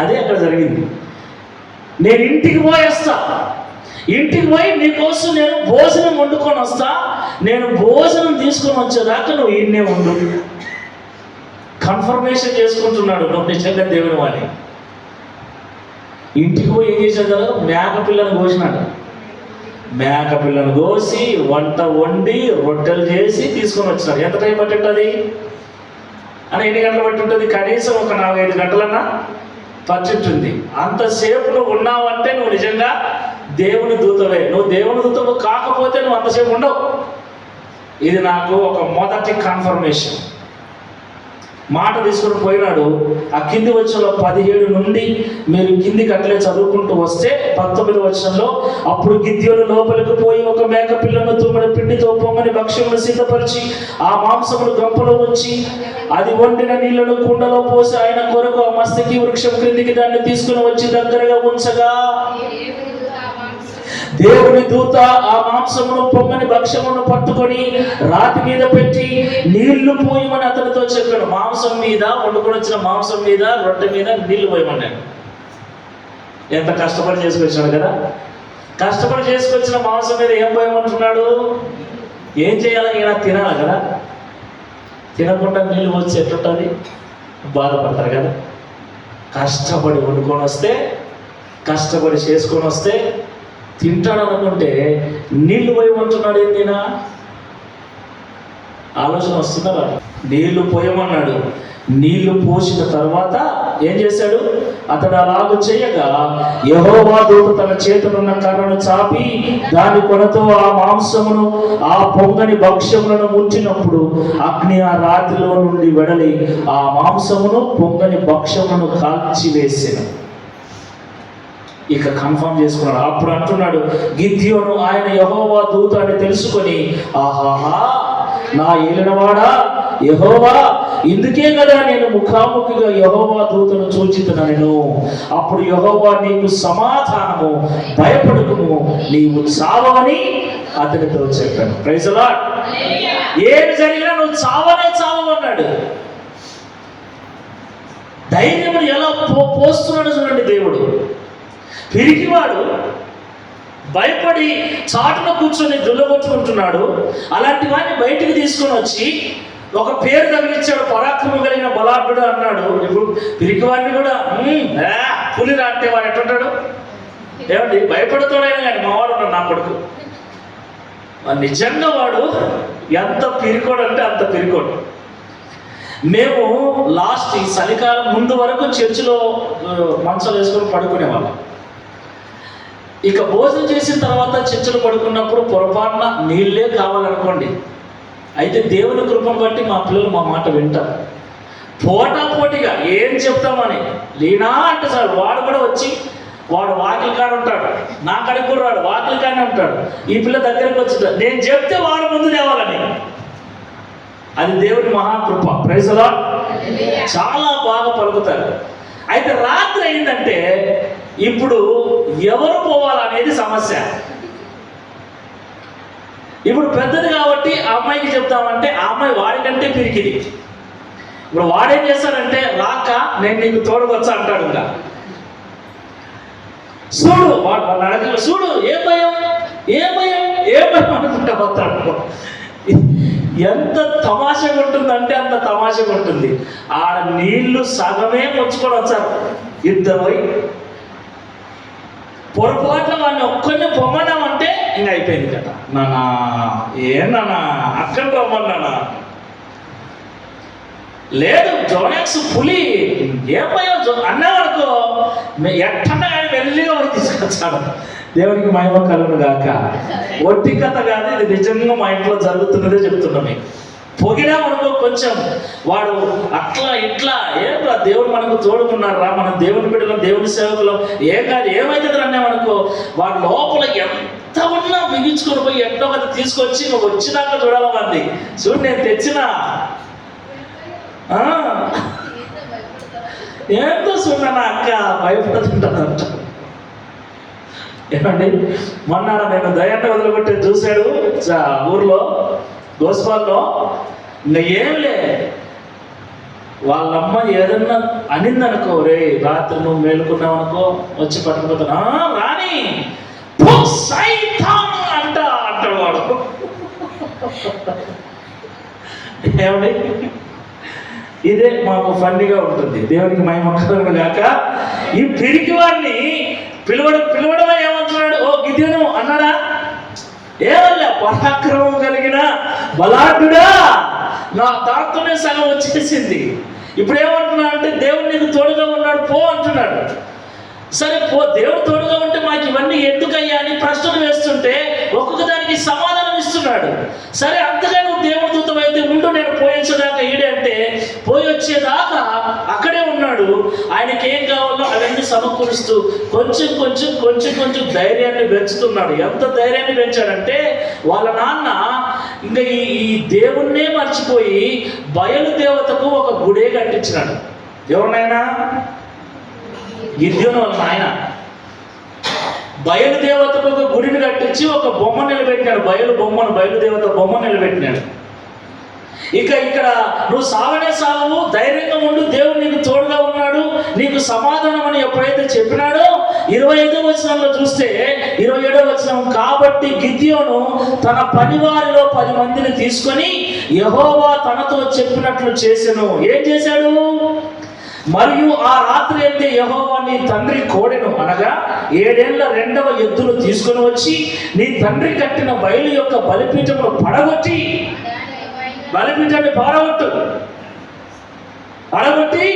అదే అక్కడ జరిగింది. నేను ఇంటికి పోయేస్తా, ఇంటికి పోయి నీకోసం నేను భోజనం వండుకొని వస్తా, నేను భోజనం తీసుకొని వచ్చేదాకా నువ్వు ఈయన్నే ఉండు. కన్ఫర్మేషన్ చేసుకుంటున్నాడు నువ్వు నిజంగా దేవుని వాడి. ఇంటికి పోయి ఏం చేశాడు కదా? మేకపిల్లను కోసినాడు. మేకపిల్లను కోసి వంట వండి రొట్టెలు చేసి తీసుకొని వచ్చినాడు. ఎంత టైం పట్టి ఉంటుంది అని? ఎన్ని గంటలు పట్టి ఉంటుంది? కనీసం ఒక 4-5 గంటలన్నా పట్టింటుంది. అంతసేపు నువ్వు ఉన్నావంటే నువ్వు నిజంగా దేవుని దూతవే. నువ్వు దేవుని దూతవు కాకపోతే నువ్వు అంతసేపు ఉండవు. ఇది నాకు ఒక మొదటి కన్ఫర్మేషన్. మాట తీసుకుని పోయినాడు. ఆ కింది వచనంలో 17 నుండి మీరు కిందికి అట్లే చదువుకుంటూ వస్తే 19 వచనంలో, అప్పుడు గిద్యోను లోపలికి పోయి ఒక మేక పిల్లను తుమ్మడి పిండితో పొమ్మని భక్ష్యమును సిద్ధపరిచి ఆ మాంసమును గంపలో ఉంచి అది వండిన నీళ్లను కుండలో పోసి ఆయన కొరకు ఆ మస్తకి వృక్షం క్రిందికి దాన్ని తీసుకుని వచ్చి దగ్గరగా ఉంచగా దేవుని దూత ఆ మాంసమును పొమ్మని భక్ష్యమును పట్టుకొని రాతి మీద పెట్టి నీళ్లు పోయమని అతనితో చెప్పాడు. మాంసం మీద, వండుకొని వచ్చిన మాంసం మీద, రొట్టె మీద నీళ్లు పోయమన్నాడు. ఎంత కష్టపడి చేసుకొచ్చాడు కదా! కష్టపడి చేసుకొచ్చిన మాంసం మీద ఏం పోయమంటున్నాడు? ఏం చేయాలి? ఈయన తినాలి కదా! తినకుండా నీళ్ళు వచ్చి ఎట్లుంటుంది? బాధపడతారు కదా! కష్టపడి వండుకొని వస్తే, కష్టపడి చేసుకొని వస్తే తింటాడు అనుకుంటే నీళ్లు పోయమంటున్నాడు. ఏంటినా ఆలోచన వస్తున్నారా? నీళ్లు పోయమన్నాడు. నీళ్లు పోసిన తర్వాత ఏం చేశాడు? అతడు అలాగూ చేయగా యెహోవా దూత తన చేతులున్న కర్రను చాపి దాని కొనతో ఆ మాంసమును, ఆ పొంగని భక్ష్యములను ముట్టినప్పుడు అగ్ని ఆ రాతిలో నుండి వెడలి ఆ మాంసమును, పొంగని భక్ష్యమును కాల్చివేసెను. ఇక కన్ఫర్మ్ చేసుకున్నాడు. అప్పుడు అంటున్నాడు గిద్యోను, ఆయన యెహోవా దూత అని తెలుసుకొని, ఆహాహా నా ఏలినవాడా యెహోవా, ఇందుకే కదా నేను ముఖాముఖిగా యెహోవా దూతను చూచితున్నాను. అప్పుడు యెహోవా నీకు సమాధానము, భయపడకుము, నీవు చావని అతనితో చెప్పాను. Praise the Lord. ఏమి జరిగినా నువ్వు చావన్నాడు. ధైర్యం ఎలా పోస్తున్నాడు చూడండి దేవుడు. పిరికివాడు భయపడి చాటున కూర్చొని దుల్లగొట్టుకుంటున్నాడు. అలాంటి వాడిని బయటికి తీసుకొని వచ్చి ఒక పేరు తగిలించాడు, పరాక్రమం కలిగిన బలాఢ్యుడు అన్నాడు. ఇప్పుడు పిరికివాడిని కూడా పులిరా అంటే వాడు ఎట్టుంటాడు? ఏమండి, భయపడుతాడైనా కానీ మావాడు ఉన్నాడు నా కొడుకు. నిజంగా వాడు ఎంత పిరికోడు అంటే అంత పిరికోడు. మేము లాస్ట్ ఈ చలికాలం ముందు వరకు చర్చిలో మంచాలు వేసుకొని పడుకునేవాళ్ళం. ఇక భోజనం చేసిన తర్వాత చర్చలు పడుకున్నప్పుడు పొరపాటున నీళ్ళే కావాలనుకోండి, అయితే దేవుని కృపను బట్టి మా పిల్లలు మా మాట వింటారు. పోటాపోటీగా ఏం చెప్తామని లీనా అంటే సార్ వాడు కూడా వచ్చి వాడు వాకిలి కాడ ఉంటాడు, నా కడుకు రాడు, వాకిలి కాడనే ఉంటాడు. ఈ పిల్ల దగ్గరకు వచ్చి నేను చెప్తే వాడు ముందు తేవాలని అది దేవుని మహాకృప. Praise the lord. చాలా బాగా పలుకుతారు. అయితే రాత్రి అయిందంటే ఇప్పుడు ఎవరు పోవాలనేది సమస్య. ఇప్పుడు పెద్దది కాబట్టి ఆ అమ్మాయికి చెప్తామంటే ఆ అమ్మాయి వాడికంటే పిరికిది. ఇప్పుడు వాడేం చేస్తాడంటే, రాక నేను నీకు తోడుకొచ్చా అంటాడు. ఇంకా చూడు వాడు అడగ, చూడు ఏం భయం అనుకుంటా పోతాడు. ఎంత తమాషగా ఉంటుందంటే అంత తమాషగా ఉంటుంది. ఆడ నీళ్లు సగమే ముంచుకొని వచ్చారు ఇద్దరు పోయి. పొరపాటున వాడిని ఒక్కరిని పొమ్మన్నామంటే ఇంకా అయిపోయింది కదా. నానా ఏనా అక్కడ రమ్మన్నానా, లేదు జోనాక్స్ పులి ఏమయ్యో అన్నావనుకో ఎట్టన్నా కానీ వెళ్ళిగా పోయి తీసుకొచ్చాడు. దేవునికి మహిమ కలుగును గాక. ఒట్టి కథ కాదు, ఇది నిజంగా మా ఇంట్లో జరుగుతున్నదే చెప్తున్నా మీకు. పొగిడామనుకో కొంచెం వాడు అట్లా ఇట్లా ఏం దేవుడు మనకు తోడుకున్నాడు రా, మనం దేవుని బిడ్డలం, దేవుని సేవకులం, ఏం కాదు ఏమైతుంది అన్నామనుకో వాడు లోపల ఎంత ఉన్నా బిగించుకొని పోయి ఎట్టో కదా తీసుకొచ్చి నువ్వు వచ్చినాక చూడాలమంది. చూడు నేను తెచ్చినా ఏంటో చూడనా అక్క భయపడుతుంటానంట. ఏమండి మొన్న నేను దయాన్ని వదిలిపెట్టి చూశాడు ఊర్లో గోస్వాల్లో. ఇంకా ఏమిలే వాళ్ళమ్మ ఏదన్నా అనిందనుకో, రే రాత్రి నువ్వు మేలుకున్నావు అనుకో వచ్చి పట్టుకుపోతాను రాని అంటాడు వాడు. ఏమండి ఇదే మాకు ఫన్నీగా ఉంటుంది. దేవునికి మహిమ కలుగును గాక. ఈ పిరికి వాడిని పిలవడం ఏమంటున్నాడు, ఓ గిద్యోను అన్నాడా, ఏమన్నా పరాక్రమం కలిగిన బలాఢ్యుడా, నా దాంతోనే సగం వచ్చేసింది. ఇప్పుడు ఏమంటున్నా అంటే దేవుడు నీకు తోడుగా ఉన్నాడు పో అంటున్నాడు. సరే పో, దేవుడు తోడుగా ఉంటే మాకు ఇవన్నీ ఎందుకయ్యా అని ప్రశ్నలు వేస్తుంటే ఒక్కొక్క దానికి సమాధానం ఇస్తున్నాడు. సరే అంతగా నువ్వు దేవుడి దూతమైతే ఉండు, నేను పోయించేదాకా ఈడే అంటే పోయి వచ్చేదాకా అక్కడే ఉన్నాడు. ఆయనకి ఏం కావాలో అవన్నీ సమకూరుస్తూ కొంచెం కొంచెం కొంచెం కొంచెం ధైర్యాన్ని పెంచుతున్నాడు. ఎంత ధైర్యాన్ని పెంచాడంటే వాళ్ళ నాన్న ఇంకా ఈ దేవుణ్ణే మర్చిపోయి బయలు దేవతకు ఒక గుడే కట్టించినాడు. ఎవరినైనా గిద్యోను వాళ్ళ నాయన బయలుదేవతకు ఒక గుడిని కట్టించి ఒక బొమ్మ నిలబెట్టినాడు. బయలుదేవత బొమ్మ నిలబెట్టినాడు. ఇక ఇక్కడ నువ్వు సావనే సావు, ధైర్యంగా ఉండు, దేవుడు నీకు తోడుగా ఉన్నాడు, నీకు సమాధానం అని ఎప్పుడైతే చెప్పినాడో 25వ వచనంలో చూస్తే 27వ వచనం, కాబట్టి గిద్యోను తన పనివారిలో 10 మందిని తీసుకొని యెహోవా తనతో చెప్పినట్లు చేసెను. ఏం చేశాడు? మరియు ఆ రాత్రి అయితే యెహోవా నీ తండ్రి కోడెను అనగా 7 ఏళ్ల 2వ ఎద్దును తీసుకుని వచ్చి నీ తండ్రి కట్టిన బయలు యొక్క బలిపీఠమును పడగొట్టి, బలిపీఠాన్ని పడగొట్టి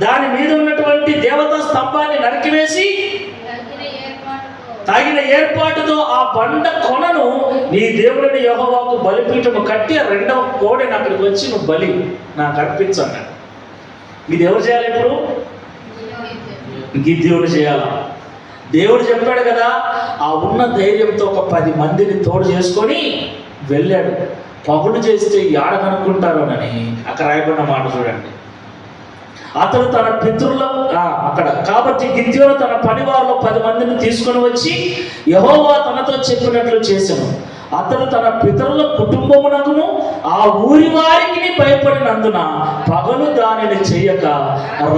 దాని మీద ఉన్నటువంటి దేవతా స్తంభాన్ని నరికివేసి తగిన ఏర్పాటుతో ఆ బండ కొనను నీ దేవుడిని యెహోవాకు బలిపీఠము కట్టి ఆ 2వ కోడెను అక్కడికి వచ్చి నువ్వు బలి నాకు అర్పించన్నాడు. ఇది ఎవరు చేయాలి? ఇప్పుడు గిద్యోను చేయాలా? దేవుడు చెప్పాడు కదా. ఆ ఉన్న ధైర్యంతో ఒక 10 మందిని తోడు చేసుకొని వెళ్ళాడు. పగులు చేస్తే యాడ కనుక్కుంటారోనని అక్కడ రాయబడిన మాట చూడండి. అతడు తన పితరుల అక్కడ కాబట్టి గిద్యోను తన పనివారిలో 10 మందిని తీసుకొని వచ్చి యెహోవా తనతో చెప్పినట్లు చేశాను. అతడు తన పితరుల కుటుంబమునకును ఆ ఊరి వారికి భయపడినందున పగలు దానిని చేయక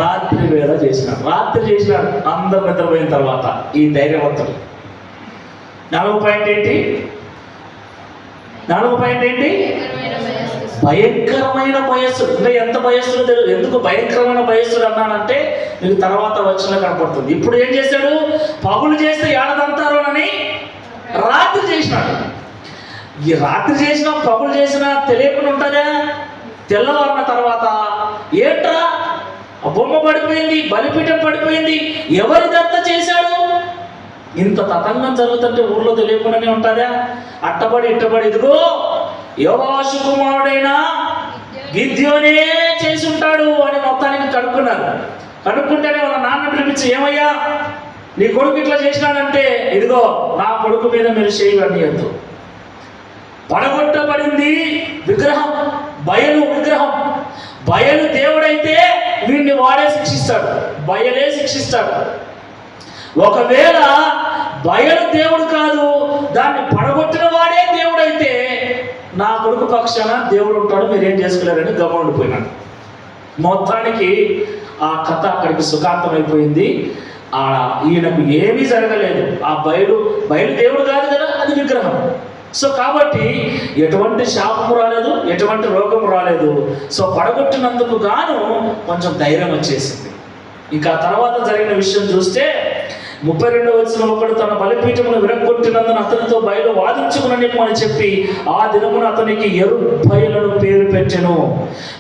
రాత్రి వేళ చేసినాడు. అందరు నిద్రపోయిన తర్వాత ఈ ధైర్యవంతుడు 4వ పాయింట్ ఏంటి? భయంకరమైన భయస్సుడు. ఇంకా ఎంత భయస్సుడు తెలియదు. ఎందుకు భయంకరమైన భయస్సుడు అన్నానంటే మీకు తర్వాత వచ్చిన కనపడుతుంది. ఇప్పుడు ఏం చేశాడు? పగులు చేస్తే ఏడదంతారోనని రాత్రి చేసినాడు. ఈ రాత్రి చేసినా పగులు చేసినా తెలియకుండా ఉంటుందా? తెల్లవారిన తర్వాత ఏంట్రా బొమ్మ పడిపోయింది, బలిపీఠం పడిపోయింది, ఎవరిదంతా చేశాడు? ఇంత తతంగం జరుగుతుంటే ఊర్లో తెలియకుండానే ఉంటుందా? అట్టబడి ఇట్టబడి ఇదిగో యోవాషు కుమారుడైనా గిద్యోనే చేసి ఉంటాడు అని మొత్తానికి కనుక్కున్నారు. కనుక్కుంటేనే వాళ్ళ నాన్న పిలిపించి, ఏమయ్యా నీ కొడుకు ఇట్లా చేసినాడంటే, ఇదిగో నా కొడుకు మీద మీరు చేయవనియద్దు. పడగొట్టబడింది విగ్రహం, బయలు విగ్రహం. బయలు దేవుడైతే వీడిని వాడే శిక్షిస్తాడు, బయలే శిక్షిస్తాడు. ఒకవేళ బయలు దేవుడు కాదు, దాన్ని పడగొట్టిన వాడే దేవుడైతే నా కొడుకు పక్షాన దేవుడు ఉంటాడు, మీరేం చేసుకోలేరని గమనిపోయినాడు. మొత్తానికి ఆ కథ అక్కడికి సుఖాంతమైపోయింది. ఈయనకు ఏమీ జరగలేదు. ఆ బయలు దేవుడు కాదు కదా, అది విగ్రహం. సో కాబట్టి ఎటువంటి శాపము రాలేదు, ఎటువంటి రోగము రాలేదు. సో పడగొట్టినందుకు గాను కొంచెం ధైర్యం వచ్చేసింది. ఇంకా తర్వాత జరిగిన విషయం చూస్తే 32వ వచనం, ఒకడు తన బలిపీఠమును విరగొట్టినందున అతనితో బయలు వాదించుకుననిమ్మని చెప్పి ఆ దినమున అతనికి యెరుబ్బయలను పేరు పెట్టెను.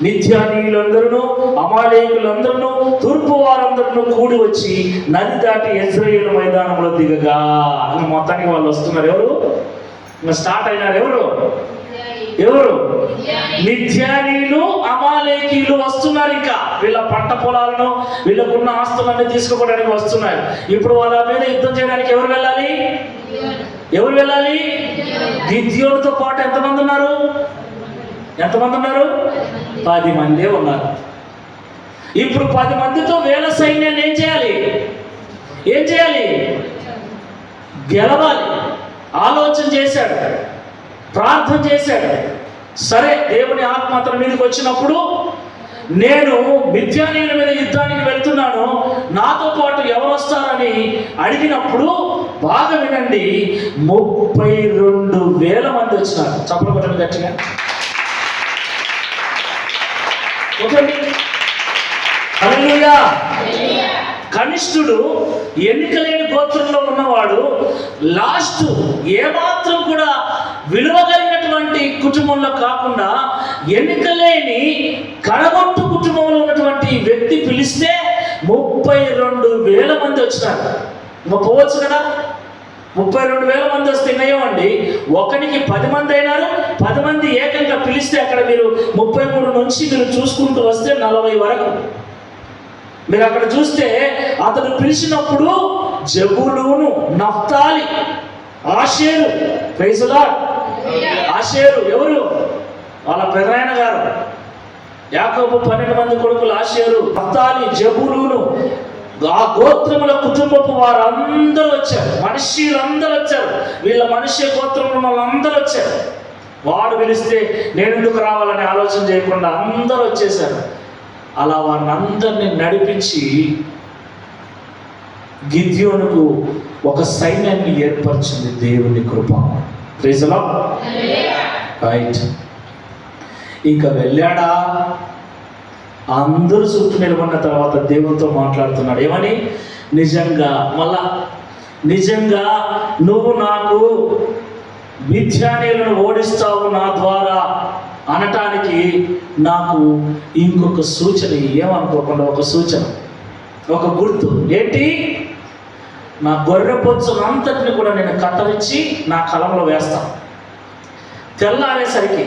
మిద్యానీయులందరూ అమాలేకులందరూ తూర్పు వారందరూ కూడి వచ్చి నది దాటి యెజ్రెయేలు మైదానంలో దిగగా, మొత్తానికి వాళ్ళు వస్తున్నారు. ఎవరు స్టార్ట్ అయినారు? ఎవరు? మిద్యానీయులు అమాలేకీయులు వస్తున్నారు. ఇంకా వీళ్ళ పంట పొలాలను, వీళ్ళకున్న ఆస్తులన్నీ తీసుకోవడానికి వస్తున్నారు. ఇప్పుడు వాళ్ళ మీద యుద్ధం చేయడానికి ఎవరు వెళ్ళాలి? గిద్యోనుతో పాటు ఎంతమంది ఉన్నారు? 10 మందే ఉన్నారు. ఇప్పుడు 10 మందితో వేల సైన్యాన్ని ఏం చేయాలి? గెలవాలి. ఆలోచన చేశాడు, ప్రార్థన చేశాడు. సరే, దేవుని ఆత్మ అతని మీదకి వచ్చినప్పుడు, నేను మిద్యానీయుల మీద యుద్ధానికి వెళ్తున్నాను, నాతో పాటు ఎవరు వస్తారని అడిగినప్పుడు, బాగా వినండి, 32,000 మంది వచ్చినారు. చప్పట్లు కొట్టండి గట్టిగా. హల్లెలూయా. కనిష్ఠుడు, ఎన్నికలేని గోత్రంలో ఉన్నవాడు, లాస్ట్ ఏమాత్రం కూడా విలువ కలిగినటువంటి కుటుంబంలో కాకుండా ఎన్నికలేని కడగొట్టు కుటుంబంలో ఉన్నటువంటి వ్యక్తి పిలిస్తే 32,000 మంది వచ్చినారు. పోవచ్చు కదా, 32,000 మంది వస్తే నయ్యమండి. ఒకరికి 10 మంది అయినారు. 10 మంది ఏకంగా పిలిస్తే అక్కడ మీరు 33 నుంచి మీరు చూసుకుంటూ వస్తే 40 వరకు మీరు అక్కడ చూస్తే, అతను పిలిచినప్పుడు Zebulun, Naphtali, Asher. Praise the lord. Asher ఎవరు? వాళ్ళ పెదనాయన గారు. యాకోబు 12 మంది కొడుకులు ఆషేరు, నఫ్తాలి, జబూలూను. ఆ గోత్రముల కుటుంబపు వారందరూ వచ్చారు, మనుష్యులందరూ వచ్చారు. వీళ్ళ మనుష్య గోత్రంలో వాళ్ళందరూ వచ్చారు. వాడు పిలిస్తే నేను ఎందుకు రావాలని ఆలోచన చేయకుండా అందరూ వచ్చేసారు. అలా వారిని అందరినీ నడిపించి గిద్యోనుకు ఒక సైన్యాన్ని ఏర్పరిచింది దేవుని కృప. Praise the lord. రైట్. ఇంకా వెళ్ళాడా? అందరూ చుట్టూ నిలబడిన తర్వాత దేవునితో మాట్లాడుతున్నాడు. ఏమని? నిజంగా నువ్వు నాకు మిద్యానీయులను ఓడిస్తావు నా ద్వారా అనటానికి నాకు ఇంకొక సూచన, ఏమనుకోకుండా ఒక సూచన, ఒక గుర్తు ఏంటి? నా గొర్రె పొచ్చునంతటిని కూడా నేను కత్తిరించి నా కలంలో వేస్తాను. తెల్లారేసరికి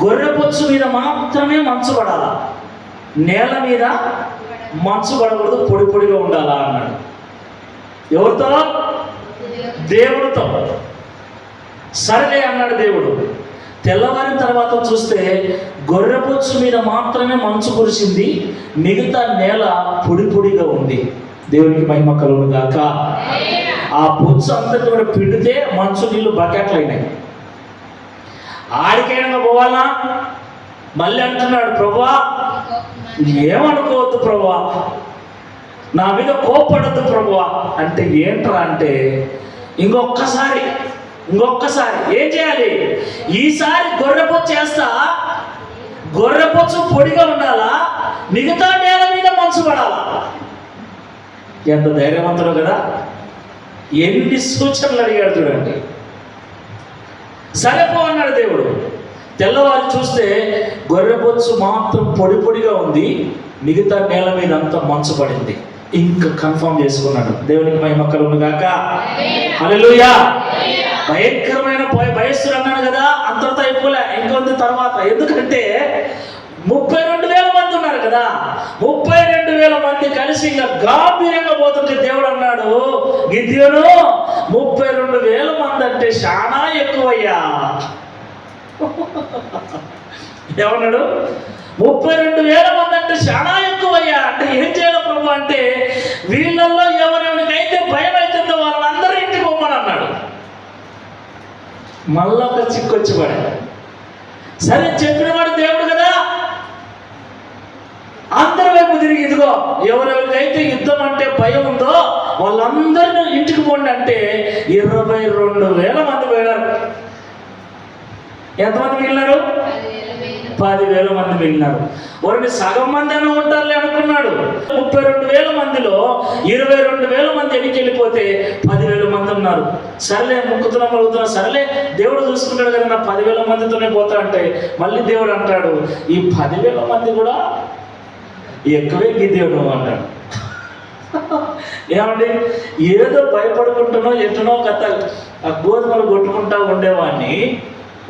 గొర్రె పొచ్చు మీద మాత్రమే మంచు పడాలా, నేల మీద మంచు పడకూడదు, పొడి పొడిగా ఉండాలా అన్నాడు. ఎవరితో? దేవుడితో. సరేలే అన్నాడు దేవుడు. తెల్లవారిన తర్వాత చూస్తే గొర్రెపొచ్చు మీద మాత్రమే మంచు కురిసింది, మిగతా నేల పొడి పొడిగా ఉంది. దేవునికి మహిమ కలుగును గాక. ఆ పొచ్చు అంతటి కూడా పిండితే మంచు నీళ్లు బకెట్లు అయినాయి. ఆడికైనా పోవాలా? మళ్ళీ అంటున్నాడు, ప్రభువా ఏమనుకోవద్దు ప్రభువా, నా మీద కోపడద్దు ప్రభువా. అంటే ఏంట్రా అంటే, ఇంకొక్కసారి ఏం చేయాలి? ఈసారి గొర్రెపొచ్చు వేస్తా, గొర్రెపొచ్చు పొడిగా ఉండాలా, మిగతా నేల మీద మంచు పడాలా. ఎంత ధైర్యవంతుడు కదా! ఎన్ని సూచనలు అడిగాడు చూడండి. సరేపో అన్నాడు దేవుడు. తెల్లవారు చూస్తే గొర్రెపొచ్చు మాత్రం పొడి పొడిగా ఉంది, మిగతా నేల మీద అంతా మంచు పడింది. ఇంకా కన్ఫర్మ్ చేసుకున్నాడు. దేవునికి మహిమ కలుగును గాక. హల్లెలూయా. భయంకరమైన భయస్తుడు అన్నాను కదా, అంతటితో అయిపోలే, ఇంకొంది తర్వాత. ఎందుకంటే 32,000 మంది ఉన్నారు కదా, 32,000 మంది కలిసి ఇంకా గాంభీర్యంగా పోతుంటే దేవుడు అన్నాడు, గిద్యోను 32,000 మంది అంటే చాలా ఎక్కువయ్యా. ఏమన్నాడు? 32,000 మంది అంటే చాలా ఎక్కువయ్యా. అంటే ఏం చేయాలి ప్రభు అంటే, వీళ్ళల్లో ఎవరెవరికైతే భయం అవుతుందో వాళ్ళందరూ ఇంటికి పోమని అన్నాడు. మళ్ళా ఒక చిక్కొచ్చి పడాడు. సరే చెప్పినవాడు దేవుడు కదా, అందరి వైపు తిరిగి ఇదిగో ఎవరెవరికైతే యుద్ధం అంటే భయం ఉందో వాళ్ళందరినీ ఇంటికి పోండి అంటే 22,000 మంది పోయినారు. ఎంతమంది మిగిలినారు? 10,000 మంది మిగిలినారు. వారిని సగం మంది అని ఉంటారులే అనుకున్నాడు. 32,000 మందిలో 22,000 మంది ఎన్నికి వెళ్ళిపోతే 10,000 మంది ఉన్నారు. సరేలే ముక్కుతున్నాం అడుగుతున్నా, సరేలే దేవుడు చూసుకుంటాడు కదా, నా 10,000 మందితోనే పోతా అంటే మళ్ళీ దేవుడు అంటాడు, ఈ 10,000 మంది కూడా ఎక్కువే గిద్దేవుడు అంటాడు. ఏమండి, ఏదో భయపడుకుంటున్నో ఎట్టునో కథ గోధుమలు కొట్టుకుంటా ఉండేవాడిని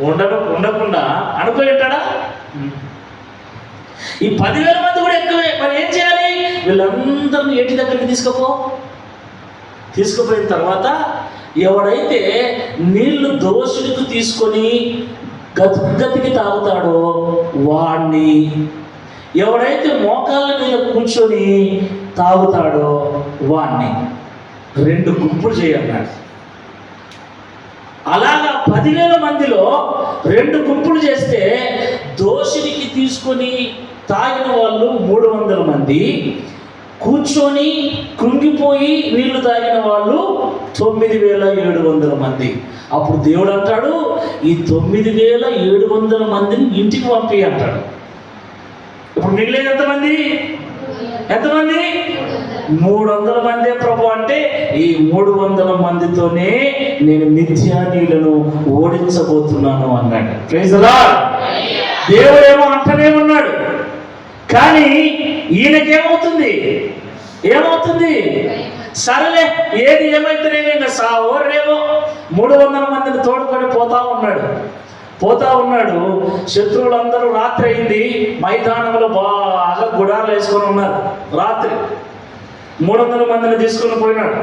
ఉండకుండా అనుకోలేటాడా? ఈ 10,000 మంది కూడా ఎక్కువే. మరి ఏం చేయాలి? వీళ్ళందరినీ ఏటి దగ్గరికి తీసుకుపోయిన తర్వాత ఎవడైతే నీళ్లు దోషుడికి తీసుకొని గతికి తాగుతాడో వాడిని, ఎవడైతే మోకాళ్ళ మీద కూర్చొని తాగుతాడో వాడిని 2 గుంపులు చేయన్నాడు. అలాగా 10,000 మందిలో 2 గుంపులు చేస్తే దోషినికి తీసుకొని తాగిన వాళ్ళు 300 మంది, కూర్చొని కృంగిపోయి నీళ్లు తాగిన వాళ్ళు 9,700 మంది. అప్పుడు దేవుడు అంటాడు, ఈ 9,700 మందిని ఇంటికి పంపి అంటాడు. ఇప్పుడు మిగిలేదు ఎంతమంది? 300 మందే ప్రభు అంటే ఈ 300 మందితోనే నేను మిథ్యానీయులను ఓడించబోతున్నాను అన్నాడు. Praise the lord. దేవుడేమో అంటనే ఉన్నాడు, కానీ ఈయనకేమవుతుంది? సరేలే ఏది ఏమైతేనేమో ఇంకా సావరేమో 300 మందిని తోడుకొని పోతా ఉన్నాడు. శత్రువులందరూ రాత్రి అయింది, మైదానంలో బాగా గుడాలు వేసుకొని ఉన్నారు. రాత్రి 300 మందిని తీసుకొని పోయినాడు.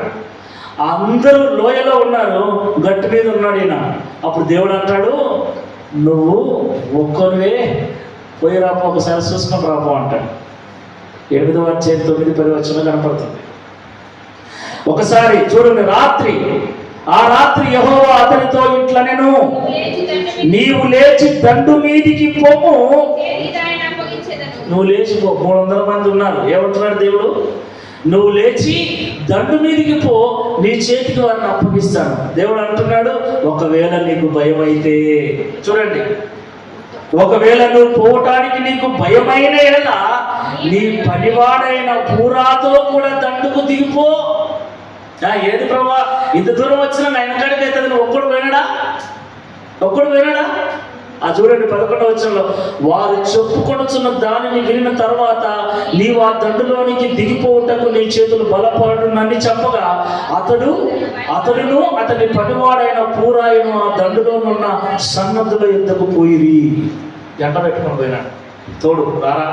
అందరూ లోయలో ఉన్నారు, గట్టు మీద ఉన్నాడు ఈయన. అప్పుడు దేవుడు అంటాడు, నువ్వు ఒక్కనివే పోయి రాపో, ఒకసారి చూసుకొని రాపో అంటాడు. 8వ అధ్యాయం 9-10 వచనం కనపడుతుంది. ఒకసారి చూడండి. ఆ రాత్రి యెహోవా అతనితో ఇట్లనెను, నీవు లేచి దండు మీదికి పోము. నువ్వు లేచిపో. 300 మంది ఉన్నారు. ఏమంటున్నాడు దేవుడు? నువ్వు లేచి దండు మీదికి పో, నీ చేతికి వారిని అప్పగిస్తాను. దేవుడు అంటున్నాడు, ఒకవేళ నీకు భయం అయితే, చూడండి, ఒకవేళ నువ్వు పోవటానికి నీకు భయమైన ఎడల నీ పనివాడైన పూరాతో కూడా దండుకు దిగిపో. ఏది ప్రభా, ఇంత దూరం వచ్చినా నా వెనకాడికి అవుతుంది, నువ్వు ఒక్కడు పోయినాడా? చూడండి 11వ వచనంలో, వారు చెప్పుకొనుచున్న దానిని వినిన తర్వాత నీవు ఆ దండులోనికి దిగిపోవుటకు నీ చేతులు బలపడునని చెప్పగా అతడును అతని పనివాడైన పూరాయును ఆ దండులోనున్న సన్నద్ధుల యుద్ధకు పోయిరి. ఎంట పెట్టుకొని పోయినాడు. తోడు రారా.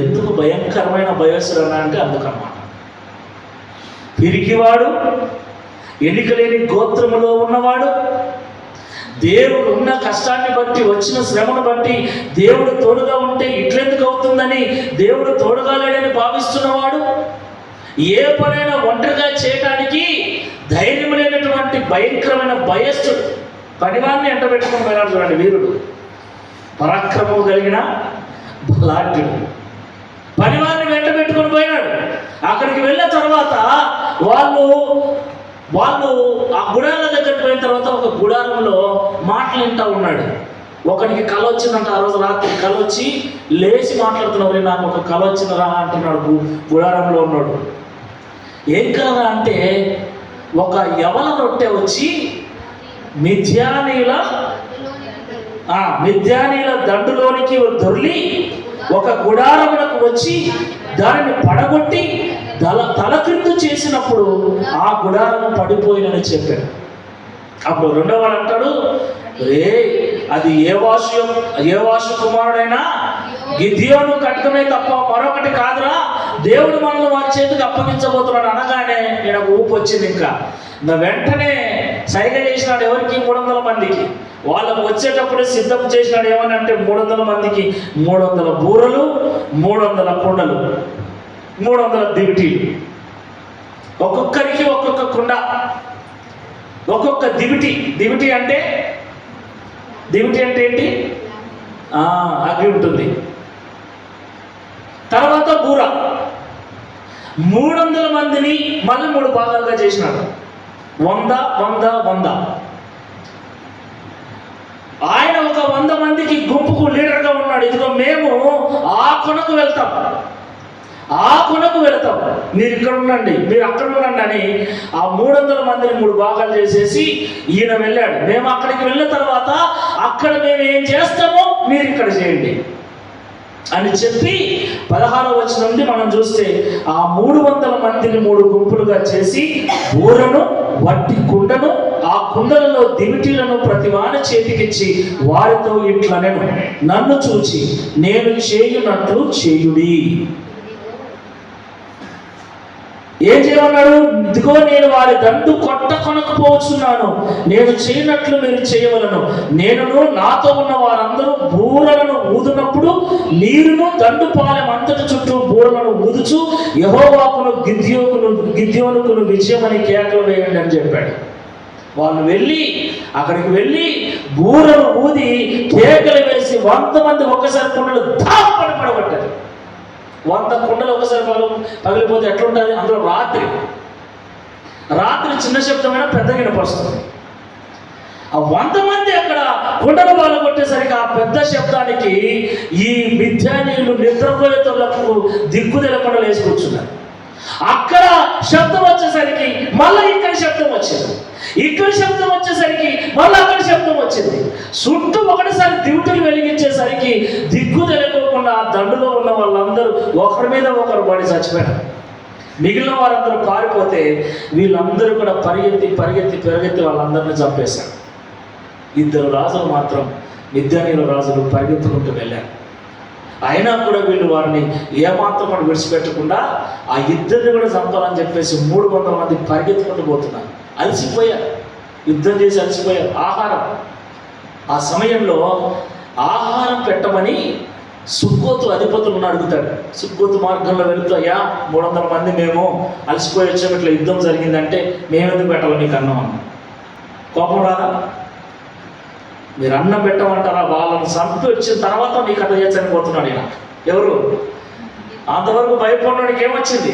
ఎందుకు భయంకరమైన భయసురణ అంటే అందుకన్నమాట. పిరికివాడు, ఎన్నికలేని గోత్రములో ఉన్నవాడు, దేవుడు ఉన్న కష్టాన్ని బట్టి, వచ్చిన శ్రమను బట్టి దేవుడు తోడుగా ఉంటే ఇట్లెందుకు అవుతుందని దేవుడు తోడుగా లేడని భావిస్తున్నవాడు, ఏ పనైనా ఒంటరిగా చేయడానికి ధైర్యం లేనటువంటి భయంకరమైన భయస్థుడు, పనివాన్ని ఎంట పెట్టుకొని పోయినాడు. చూడండి, వీరుడు, పరాక్రమం కలిగిన బలాఢ్యుడు పనివాన్ని వెంట పెట్టుకొని పోయినాడు. అక్కడికి వెళ్ళిన తర్వాత వాళ్ళు ఆ గుడాల దగ్గరికి పోయిన తర్వాత ఒక గుడారంలో మాటలు వింటా ఉన్నాడు. ఒకరికి కళ వచ్చిందంట. ఆ రోజు రాత్రి కళ వచ్చి లేచి మాట్లాడుతున్నాడు, నాకు ఒక కళ వచ్చిందిరా అంటున్నాడు. గుడారంలో ఉన్నాడు. ఏం కళ అంటే, ఒక యవల రొట్టె వచ్చి మిథ్యానీయుల దండులోనికి దొర్లి ఒక గుడారములకు వచ్చి దానిని పడగొట్టి తలక్రిందు చేసినప్పుడు ఆ గుడారము పడిపోయినని చెప్పాడు. అప్పుడు రెండవ వాడు అంటాడు, అది ఏవాషు కుమారుడైనా గిద్యోను కట్టకమే తప్ప మరొకటి కాదురా, దేవుడు మనల్ని వారి చేతికి అప్పగించబోతున్నాడు అనగానే ఈయనకు ఊపు వచ్చింది. ఇంకా వెంటనే సైగ చేసినాడు ఎవరికి? 300 మందికి. వాళ్ళకు వచ్చేటప్పుడు సిద్ధం చేసినాడు ఏమని అంటే 300 మందికి 300 బూరలు, 300 కుండలు, 300 దివిటీలు, ఒక్కొక్కరికి ఒక్కొక్క కుండ, ఒక్కొక్క దివిటి. దివిటి అంటే ఏంటి? అగ్ని ఉంటుంది. తర్వాత బూర. 300 మందిని మళ్ళీ 3 భాగాలుగా చేసినాడు. 100 100 100. ఆయన ఒక 100 మందికి గుంపుకు లీడర్గా ఉన్నాడు. ఇదిగో మేము ఆ కొనకు వెళ్తాం, మీరు ఇక్కడ ఉండండి, మీరు అక్కడ ఉండండి అని ఆ 300 మందిని 3 భాగాలు చేసేసి ఈయన వెళ్ళాడు. మేము అక్కడికి వెళ్ళిన తర్వాత అక్కడ మేము ఏం చేస్తామో మీరు ఇక్కడ చేయండి అని చెప్పి 16వ వచనం నుండి మనం చూస్తే ఆ 300 మందిని 3 గుంపులుగా చేసి బూరను, వట్టి కుండను, ఆ కుండలలో దివిటీలను ప్రతి వాని చేతికిచ్చి వారితో ఇట్లనెను, నన్ను చూచి నేను చేయునట్లు చేయుడి. ఏం చేయమన్నాడు? ఇదిగో నేను వారి దండు కొనకపోవచ్చున్నాను, నేను చేయనట్లు మీరు చేయవలను. నేనును నాతో ఉన్న వారందరూ బూరలను ఊదునప్పుడు నీరును దండు పాలెం అంతటి చుట్టూ బూరలను ఊదుచు యెహోవాకును గిద్యోనుకును విజయమని కేకలు వేయండి అని చెప్పాడు. వాళ్ళు అక్కడికి వెళ్ళి బూరను ఊది కేకలు వేసి 100 మంది ఒక్కసారి కుండలు దాపని పడబట్టారు. 100 కుండలు ఒకసారి పగిలిపోతే ఎట్లుంటుంది? అందులో రాత్రి చిన్న శబ్దమైన పెద్దగా వినపరుస్తుంది. ఆ 100 మంది అక్కడ కుండలు బాగా కొట్టేసరికి ఆ పెద్ద శబ్దానికి ఈ మిథ్యానీయులు నిద్రపోయేతోళ్లకు దిక్కు తెలకుండా లేచి కూర్చున్నారు. అక్కడ శబ్దం వచ్చేసరికి మళ్ళీ ఇక్కడ శబ్దం వచ్చింది, ఇక్కడ శబ్దం వచ్చేసరికి మళ్ళీ అక్కడ శబ్దం వచ్చింది. చుట్టూ ఒకటిసారి దివిటీలు వెలిగించేసరికి దిక్కు తెలియకోకుండా ఆ దండులో ఉన్న వాళ్ళందరూ ఒకరి మీద ఒకరు పడి చచ్చిపోయారు. మిగిలిన వారందరూ పారిపోతే వీళ్ళందరూ కూడా పరిగెత్తి వాళ్ళందరినీ చంపేశారు. 2 రాజులు మాత్రం మిద్యానీయుల రాజులు పరిగెత్తుకుంటూ వెళ్ళారు. అయినా కూడా వీళ్ళు వారిని ఏమాత్రం కూడా విడిచిపెట్టకుండా ఆ 2 కూడా చంపాలని చెప్పేసి 300 మంది పరిగెత్తుకుంటూ పోతున్నారు. అలసిపోయారు, యుద్ధం చేసి అలసిపోయారు. ఆ సమయంలో ఆహారం పెట్టమని సుక్కోతు అధిపతులను అడుగుతాడు. సుక్కోతు మార్గంలో వెళుతూ, అయ్యా 300 మంది మేము అలసిపోయి వచ్చాము, ఇట్లా యుద్ధం జరిగిందంటే మేమెందుకు పెట్టాలి నీకు అన్నం అన్న. కోపం రాదా? మీరు అన్నం పెట్టమంటారా? వాళ్ళని చంపి వచ్చిన తర్వాత నీ కథ చనిపోతున్నాడు ఈయన. ఎవరు? అంతవరకు భయపడినోడికి ఏమొచ్చింది?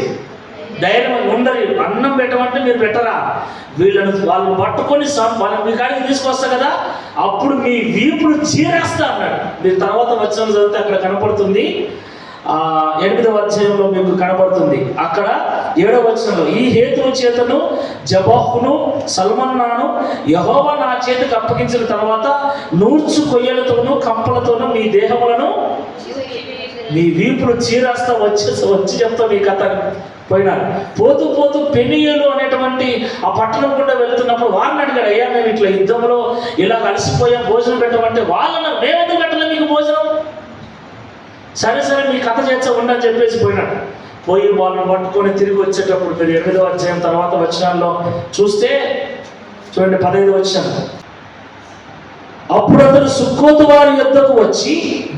ధైర్యం ఉండదు. అన్నం పెట్టమంటే మీరు పెట్టరా? వాళ్ళని పట్టుకొని వాళ్ళని మీ కాడికి తీసుకొస్తా కదా, అప్పుడు మీ వీపులు చీరేస్తా అన్నాడు. మీరు తర్వాత వచనం చదివితే అక్కడ కనపడుతుంది. 8వ అధ్యాయంలో మీకు కనబడుతుంది. అక్కడ 7వ వచనంలో ఈ హేతువు చేతను జబహును సల్మన్నాను యెహోవా నా చేతికి అప్పగించిన తర్వాత నూర్చు కొయ్యలతోనూ కంపలతోనూ మీ దేహములను మీ వీపులు చీరేస్తా వచ్చి చెప్తా మీ కథ పోయినారు. పోతూ పెనియేలు అనేటువంటి ఆ పట్టణం కూడా వెళ్తున్నప్పుడు వారిని అడిగాడు, అయ్యా మేము ఇట్లా యుద్ధంలో ఇలా కలిసిపోయాం, భోజనం పెట్టమంటే వాళ్ళని మేమెందుకు పెట్టలే మీకు భోజనం? సరే మీ కథ చేస్తా ఉండని చెప్పేసి పోయినాడు. పోయి వాళ్ళని పట్టుకొని తిరిగి వచ్చేటప్పుడు మీరు 8వ అధ్యాయం తర్వాత వచనాల్లో చూస్తే చూడండి, 15వ వచనం. అప్పుడు అతను సుక్కోతు వారి యొద్దకు వచ్చి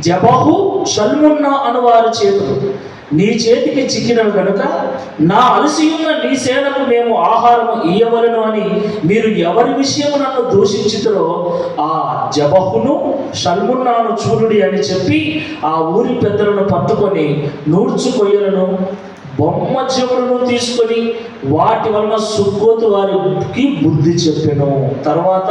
జబహు షల్మున్నా అను వారి చేతులు నీ చేతికి చిక్కినవి కనుక నా అలసియున్న నీ సేనకు మేము ఆహారము ఇయ్యవలను అని మీరు ఎవరి విషయము నన్ను దూషించుతారో ఆ జబహును షల్మున్నాను చూడుడి అని చెప్పి ఆ ఊరి పెద్దలను పట్టుకొని నూర్చు కొయ్యలను బొమ్మ చెవులను తీసుకొని వాటి వలన సుక్కోతు వారికి బుద్ధి చెప్పెను. తర్వాత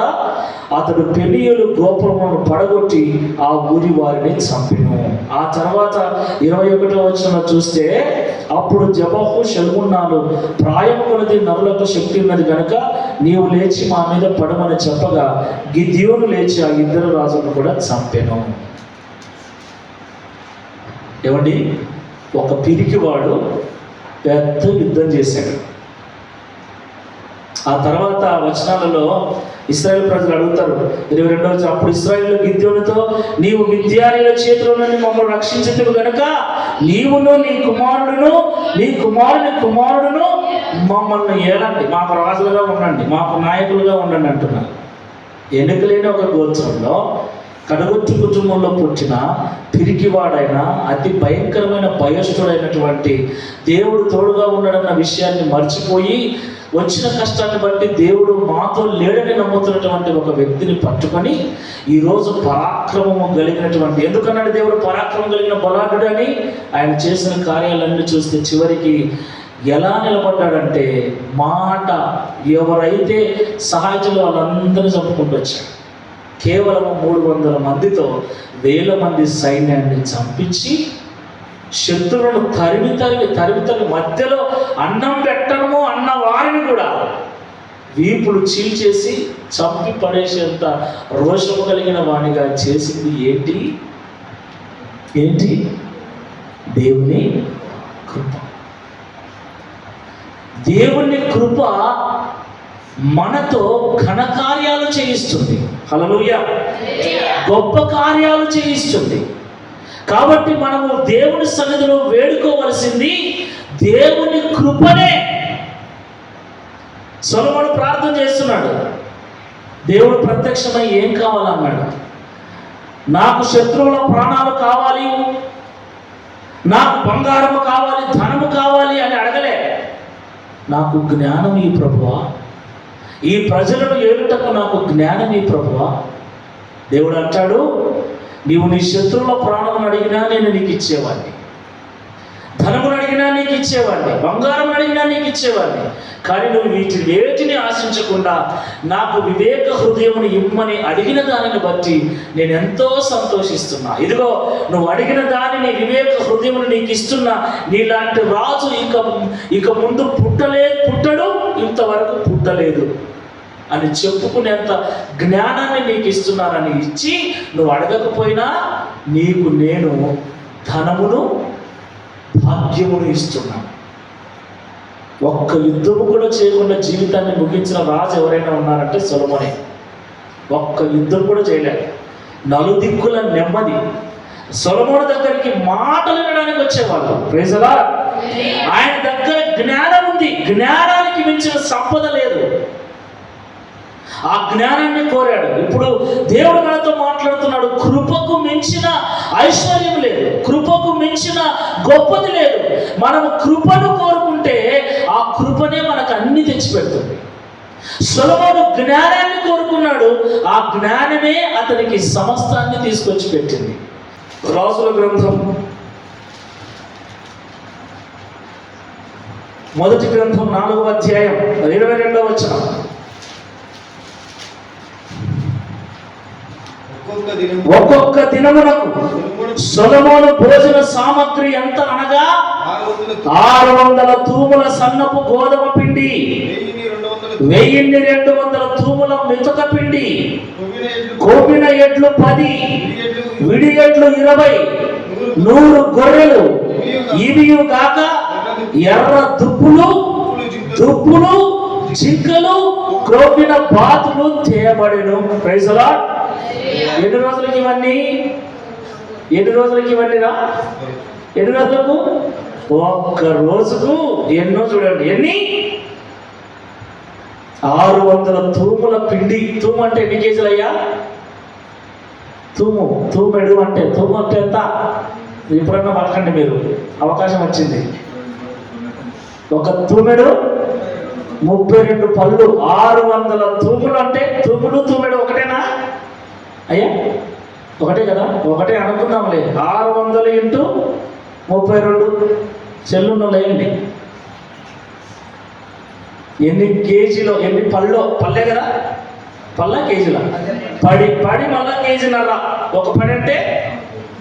అతడు పెనియేలు గోపురమును పడగొట్టి ఆ ఊరి వారిని చంపెను. ఆ తర్వాత 21వ వచనంలో చూస్తే అప్పుడు జబహు షల్మున్నాలు ప్రాయము కొలది నరులకు శక్తి ఉన్నది కనుక నీవు లేచి మా మీద పడమని చెప్పగా గిద్యోను లేచి ఆ 2 రాజులను కూడా చంపెను. ఏమండి, ఒక పిరికివాడు పెద్ద యుద్ధం చేశాడు. ఆ తర్వాత వచనాలలో ఇశ్రాయేలు ప్రజలు అడుగుతారు 22వ వచనం. అప్పుడు ఇశ్రాయేలు గిద్యోనుతో నీవు మిద్యానీయుల చేతిలో నుండి మమ్మల్ని రక్షించుదువు గనుక నీవును నీ కుమారుని కుమారుడును మమ్మల్ని ఏలండి, మాకు రాజులుగా ఉండండి, మాకు నాయకులుగా ఉండండి అంటున్నారు. ఎన్నికలేని ఒక గోత్రంలో కడగొచ్చు కుటుంబంలో పుట్టిన పిరికివాడైన అతి భయంకరమైన భయస్థుడైనటువంటి దేవుడు తోడుగా ఉన్నాడన్న విషయాన్ని మర్చిపోయి వచ్చిన కష్టాన్ని బట్టి దేవుడు మాతో లేడని నమ్ముతున్నటువంటి ఒక వ్యక్తిని పట్టుకొని ఈరోజు పరాక్రమము కలిగినటువంటి, ఎందుకన్నాడు దేవుడు పరాక్రమం కలిగిన బలాఢ్యుడు అని? ఆయన చేసిన కార్యాలన్నీ చూస్తే చివరికి ఎలా నిలబడ్డాడంటే, మాట ఎవరైతే సహాయకులు వాళ్ళందరూ చంపుకుంటూ వచ్చాడు. కేవలం 300 మందితో 1000 మంది సైన్యాన్ని చంపించి శత్రువులను తరిమి మధ్యలో అన్నం పెట్టడము అన్న వారిని కూడా వీపులు చీల్చేసి చంపి పడేసేంత రోషము కలిగిన వాణిగా చేసింది ఏంటి? దేవుని కృప. దేవుని కృప మనతో ఘనకార్యాలు చేయిస్తుంది. హల్లెలూయా. గొప్ప కార్యాలు చేయిస్తుంది. కాబట్టి మనము దేవుని సన్నిధిలో వేడుకోవలసింది దేవుని కృపనే. సొలొమోను ప్రార్థన చేస్తున్నాడు. దేవుడు ప్రత్యక్షమై ఏం కావాలన్నాడు? నాకు శత్రువుల ప్రాణాలు కావాలి, నాకు బంగారము కావాలి, ధనము కావాలి అని అడగలే. నాకు జ్ఞానం ఈ ప్రభువా, ఈ ప్రజలను ఏలుటకు నాకు జ్ఞానం ఈ ప్రభువా. దేవుడు అంటాడు, నీవు నీ శత్రువుల ప్రాణమును అడిగినా నేను నీకు ఇచ్చేవాడిని, ధనమును అడిగినా నీకు ఇచ్చేవాడిని, బంగారం అడిగినా నీకు ఇచ్చేవాడిని. కానీ నువ్వు వేటిని ఆశించకుండా నాకు వివేక హృదయమును ఇమ్మని అడిగిన దానిని బట్టి నేను ఎంతో సంతోషిస్తున్నా. ఇదిగో నువ్వు అడిగిన దానిని, వివేక హృదయమును నీకు ఇస్తున్నా. నీలాంటి రాజు ఇక ముందు పుట్టడు, ఇంతవరకు పుట్టలేదు అని చెప్పుకునేంత జ్ఞానాన్ని నీకు ఇస్తున్నానని ఇచ్చి, నువ్వు అడగకపోయినా నీకు నేను ధనమును భాగ్యమును ఇస్తున్నాను. ఒక్క యుద్ధము కూడా చేయకుండా జీవితాన్ని ముగించిన రాజు ఎవరైనా ఉన్నారంటే సొలొమోనే. ఒక్క యుద్ధం కూడా చేయలేదు. నలుదిక్కుల నెమ్మది. సొలొమోను దగ్గరికి మాటలు వినడానికి వచ్చేవాళ్ళు. Praise the Lord. ఆయన దగ్గర జ్ఞానం ఉంది. జ్ఞానానికి మించిన సంపద లేదు. ఆ జ్ఞానాన్ని కోరాడు. ఇప్పుడు దేవుడు మనతో మాట్లాడుతున్నాడు. కృపకు మించిన ఐశ్వర్యం లేదు, కృపకు మించిన గొప్పది లేదు. మనం కృపను కోరుకుంటే ఆ కృపనే మనకు అన్ని తెచ్చిపెడుతుంది. సొలొమోను జ్ఞానాన్ని కోరుకున్నాడు. ఆ జ్ఞానమే అతనికి సమస్తాన్ని తీసుకొచ్చి పెట్టింది. రాజుల గ్రంథం మొదటి గ్రంథం 4వ అధ్యాయం 22వ వచనం. ఒక్కొక్క దినమునకు సొలొమోను భోజన సామగ్రి ఎంత అనగా 600 తూముల సన్నపు గోధుమ పిండి, 1200 తూముల మెతుక పిండి, కోపిన ఎడ్లు 10, విడి ఎడ్లు 20, 100 గొర్రెలు, ఇవియు కాక ఎర్ర దుప్పులు, జింకలు, క్రోపిన బాతులు తేబడెను. Praise the lord. ఎన్ని రోజులకి ఇవన్నీ రా? ఎన్ని రోజులకు? ఒక్క రోజుకు ఎన్నో చూడండి. ఎన్ని? 600 తూముల పిండి. తూము అంటే ఎన్ని కేజీలు అయ్యా? తూమెడు అంటే ఎంత? ఎప్పుడన్నా పలకండి మీరు, అవకాశం వచ్చింది. ఒక తూమెడు 32 పళ్ళు. 600 తూములు అంటే తూమెడు ఒకటేనా అయ్యా? ఒకటే కదా, ఒకటే అనుకుందాంలే. 600 ఇంటూ 32 చెల్లును లేండి. ఎన్ని కేజీలో, ఎన్ని పళ్ళే కదా, కేజీల పడి మళ్ళా కేజీన్నర. ఒక పడి అంటే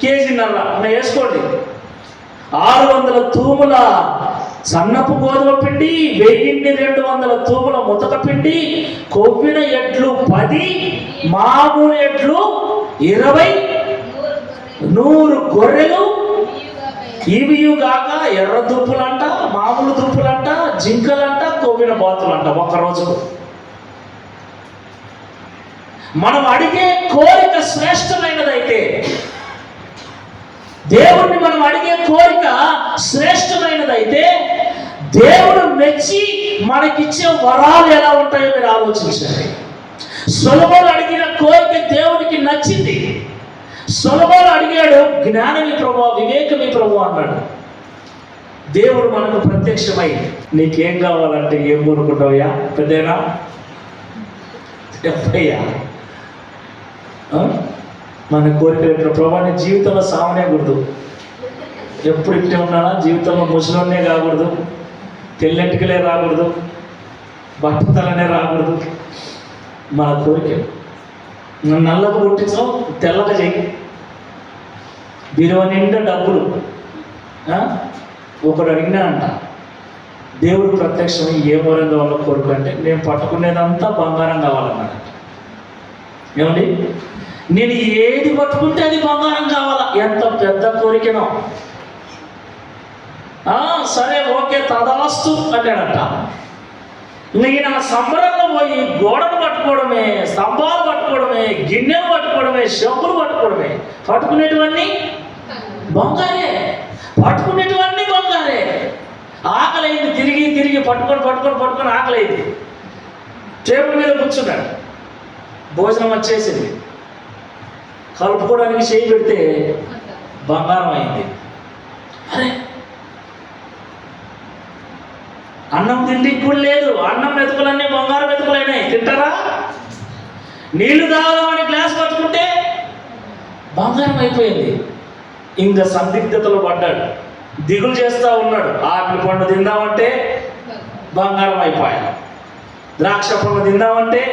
కేజీన్నర వేసుకోండి. 600 తూముల సన్నపు గోధుమ పిండి, 1200 తూముల ముతక పిండి, కొవ్విన ఎడ్లు 10, మామూలు ఎడ్లు 20, 100 గొర్రెలు, ఇవియు కాక ఎర్ర దుప్పులంట, మామూలు దుప్పులంట, జింకలంట, కొవ్విన బాతులంట. ఒక్క రోజుకు మనం అడిగే కోరిక శ్రేష్టమైనదైతే, దేవుణ్ణి మనం అడిగే కోరిక శ్రేష్టమైనదైతే, దేవుడు మెచ్చి మనకిచ్చే వరాలు ఎలా ఉంటాయో మీరు ఆలోచించండి. సొలొమోను అడిగిన కోరిక దేవునికి నచ్చింది. సొలొమోను అడిగాడు, జ్ఞానమి ప్రభువా, వివేకమి ప్రభువా అన్నాడు. దేవుడు మనకు ప్రత్యక్షమై నీకేం కావాలంటే ఏం కోరుకుంటావయ్యా పెద్దనా చెప్పయ్యా, మన కోరికలు ప్రభా నీ జీవితంలో సావనే కూడదు, ఎప్పుడు ఇట్టే ఉన్నానా, జీవితంలో ముసలోనే కాకూడదు, తెల్లెంటికలే రాకూడదు, బట్టతలనే రాకూడదు. మన కోరిక నల్లగా పుట్టించడం తెల్లగా చెయ్యి, బీరువా నిండా డబ్బులు. ఒకడు అడిగినా అంట, దేవుడు ప్రత్యక్షమై ఏ వరం కావాలో కోరుకు అంటే నేను పట్టుకునేదంతా బంగారం కావాలన్నాడు. ఏమండి, నేను ఏది పట్టుకుంటే అది బంగారం కావాలా, ఎంత పెద్ద కోరికనో. సరే ఓకే తదాస్తు అన్నాడంట. నేను ఆ సంబరంలో పోయి గోడను పట్టుకోవడమే, స్తంభాలు పట్టుకోవడమే, గిన్నెలు పట్టుకోవడమే, చెప్పులు పట్టుకోవడమే, పట్టుకునేటివన్నీ బంగారే, పట్టుకునేటివన్నీ బంగారే. ఆకలైంది, తిరిగి తిరిగి పట్టుకొని ఆకలైంది. టేబుల్ మీద కూర్చున్నాడు, భోజనం వచ్చేసింది, కలుపుకోవడానికి చేయి పెడితే బంగారం అయింది. అరే అన్నం తిండికి కూడా లేదు, అన్నం మెతుకులన్నీ బంగారం మెతుకులైనాయి, తింటారా? నీళ్లు తాగుదామని గ్లాస్ పట్టుకుంటే బంగారం అయిపోయింది. ఇంకా సందిగ్ధతలో పడ్డాడు, దిగులు చేస్తూ ఉన్నాడు. ఆపిల్ పండు తిందామంటే బంగారం అయిపోయా, ద్రాక్ష పండు తిందామంటే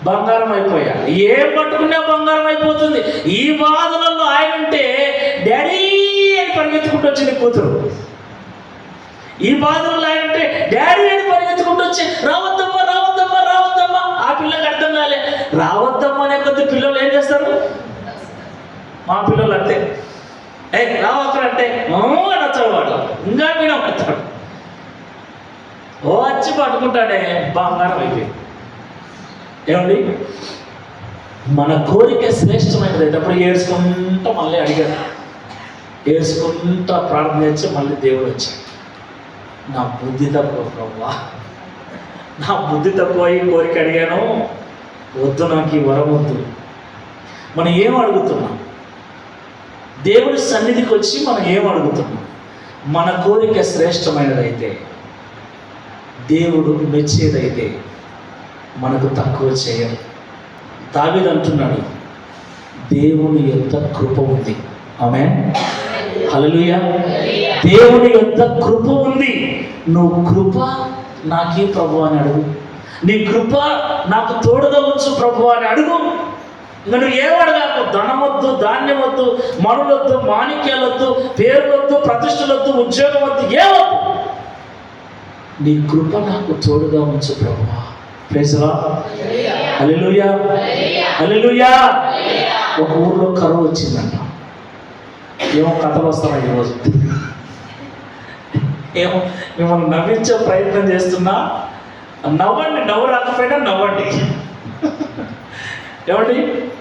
బంగారం అయిపోయా, ఏం పట్టుకున్నా బంగారం అయిపోతుంది. ఈ బాధలలో ఆయన ఉంటే డాడీ అని పరిగెత్తుకుంటూ వచ్చింది కూతురు. ఈ బాధలలో ఆయన ఉంటే డాడీ అని పరిగెత్తుకుంటూ వచ్చి రావద్దమ్మా రావద్దమ్మా రావద్దమ్మా. ఆ పిల్లకి అర్థం కాలే, రావద్దమ్మా అనే కొద్ది పిల్లలు ఏం చేస్తారు, మా పిల్లలు అంతే, రావక్కడంటే నచ్చవాడు, ఇంకా మీద పడతాడు. వచ్చి పట్టుకుంటాడే బంగారం అయిపోయింది. ఏమండి, మన కోరిక శ్రేష్టమైనది అయితే అప్పుడు ఏడ్చుకుంటా మళ్ళీ అడిగాడు, ఏడ్చుకుంటా ప్రార్థన చేసి మళ్ళీ దేవుడు వచ్చాడు. నా బుద్ధి తక్కువ ప్రభువా, నా బుద్ధి తక్కువ ఈ కోరిక అడిగాను, వద్దు నాకు ఈ వరం వద్దు. మనం ఏం అడుగుతున్నాం? దేవుడి సన్నిధికి వచ్చి మనం ఏం అడుగుతున్నాం? మన కోరిక శ్రేష్టమైనదైతే, దేవుడు మెచ్చేదైతే మనకు తక్కువ చేయరు. దావీదు అంటున్నాడు, దేవుని యొక్క కృప ఉంది. ఆమేన్, హల్లెలూయా. దేవుని యొక్క కృప ఉంది. నువ్వు కృప నాకే ప్రభు అని అడుగు, నీ కృప నాకు తోడుగా ఉంచు ప్రభు అని అడుగు. నువ్వు ఏమడగాకు, ధనమొద్దు, ధాన్యం వద్దు, మనులొద్దు, మాణిక్యాలొద్దు, పేరులొద్దు, ప్రతిష్టలొద్దు, ఉద్యోగం వద్దు, ఏవద్దు, నీ కృప నాకు తోడుగా ఉంచు ప్రభువా. ప్రైజ్ ది లార్డ్, హల్లెలూయా, హల్లెలూయా. ఒక ఊర్లో కరువు వచ్చిందంట. ఏమో కథలు వస్తున్నాయి ఈరోజు, ఏమో మిమ్మల్ని నవ్వించే ప్రయత్నం చేస్తున్నా, నవ్వండి, నవ్వు రాకపోయినా నవ్వండి. ఏమండి,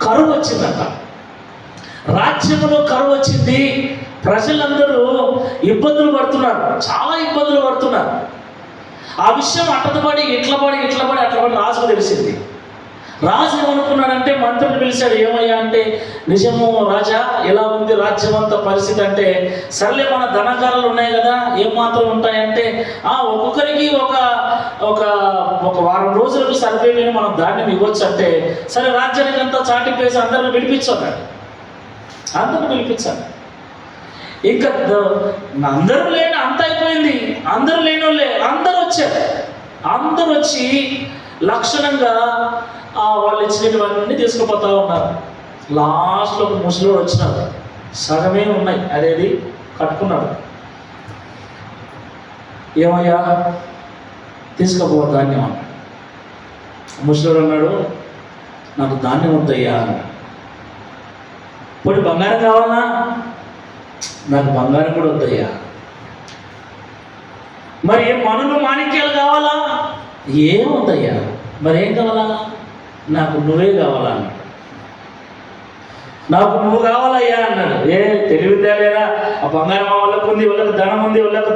కరువు వచ్చిందంట, రాజ్యంలో కరువు వచ్చింది. ప్రజలందరూ ఇబ్బందులు పడుతున్నారు, చాలా ఇబ్బందులు పడుతున్నారు. ఆ విషయం అట్లబడి అట్లబడి రాజుకు తెలిసింది. రాజు ఏమనుకున్నాడంటే మంత్రులు పిలిచాడు. ఏమయ్యా అంటే, నిజము రాజా, ఎలా ఉంది రాజ్యం అంతా పరిస్థితి అంటే, సర్లే మన ధనకారాలు ఉన్నాయి కదా, ఏమాత్రం ఉంటాయంటే, ఒక్కొక్కరికి ఒక వారం రోజులకు సరిపోయి మనం ధాన్యం ఇవ్వచ్చు అంటే, సరే రాజ్యానికి అంతా చాటింగ్ వేసి అందరిని పిలిపించాడు. అందరిని పిలిపించాడు. ఇంకా అందరూ లేని అంత అయిపోయింది, అందరూ లేని వాళ్ళే అందరూ వచ్చారు. అందరూ వచ్చి లక్షణంగా వాళ్ళు ఇచ్చినటువన్నీ తీసుకుపోతా ఉన్నారు. లాస్ట్లో ఒక ముసలోడు వచ్చినాడు, సగమే ఉన్నాయి, అదేది కట్టుకున్నాడు. ఏమయ్యా తీసుకుపో ధాన్యం అన్నాడు. ముసలోడు అన్నాడు, నాకు ధాన్యం వద్దయ్యా అన్నాడు. పోనీ బంగారం కావాలా? నాకు బంగారం కూడా వద్దయ్యా. మరి మనులు మాణిక్యాలు కావాలా? ఏమవుతాయ్యా. మరి ఏం కావాలా? నాకు నువ్వే కావాలా అన్నాడు. నాకు నువ్వు కావాలయ్యా అన్నాడు. తెలివిద్దా లేదా? ఆ బంగారం వాళ్ళకు ఉంది, వాళ్ళకి ధనం ఉంది, వాళ్ళకు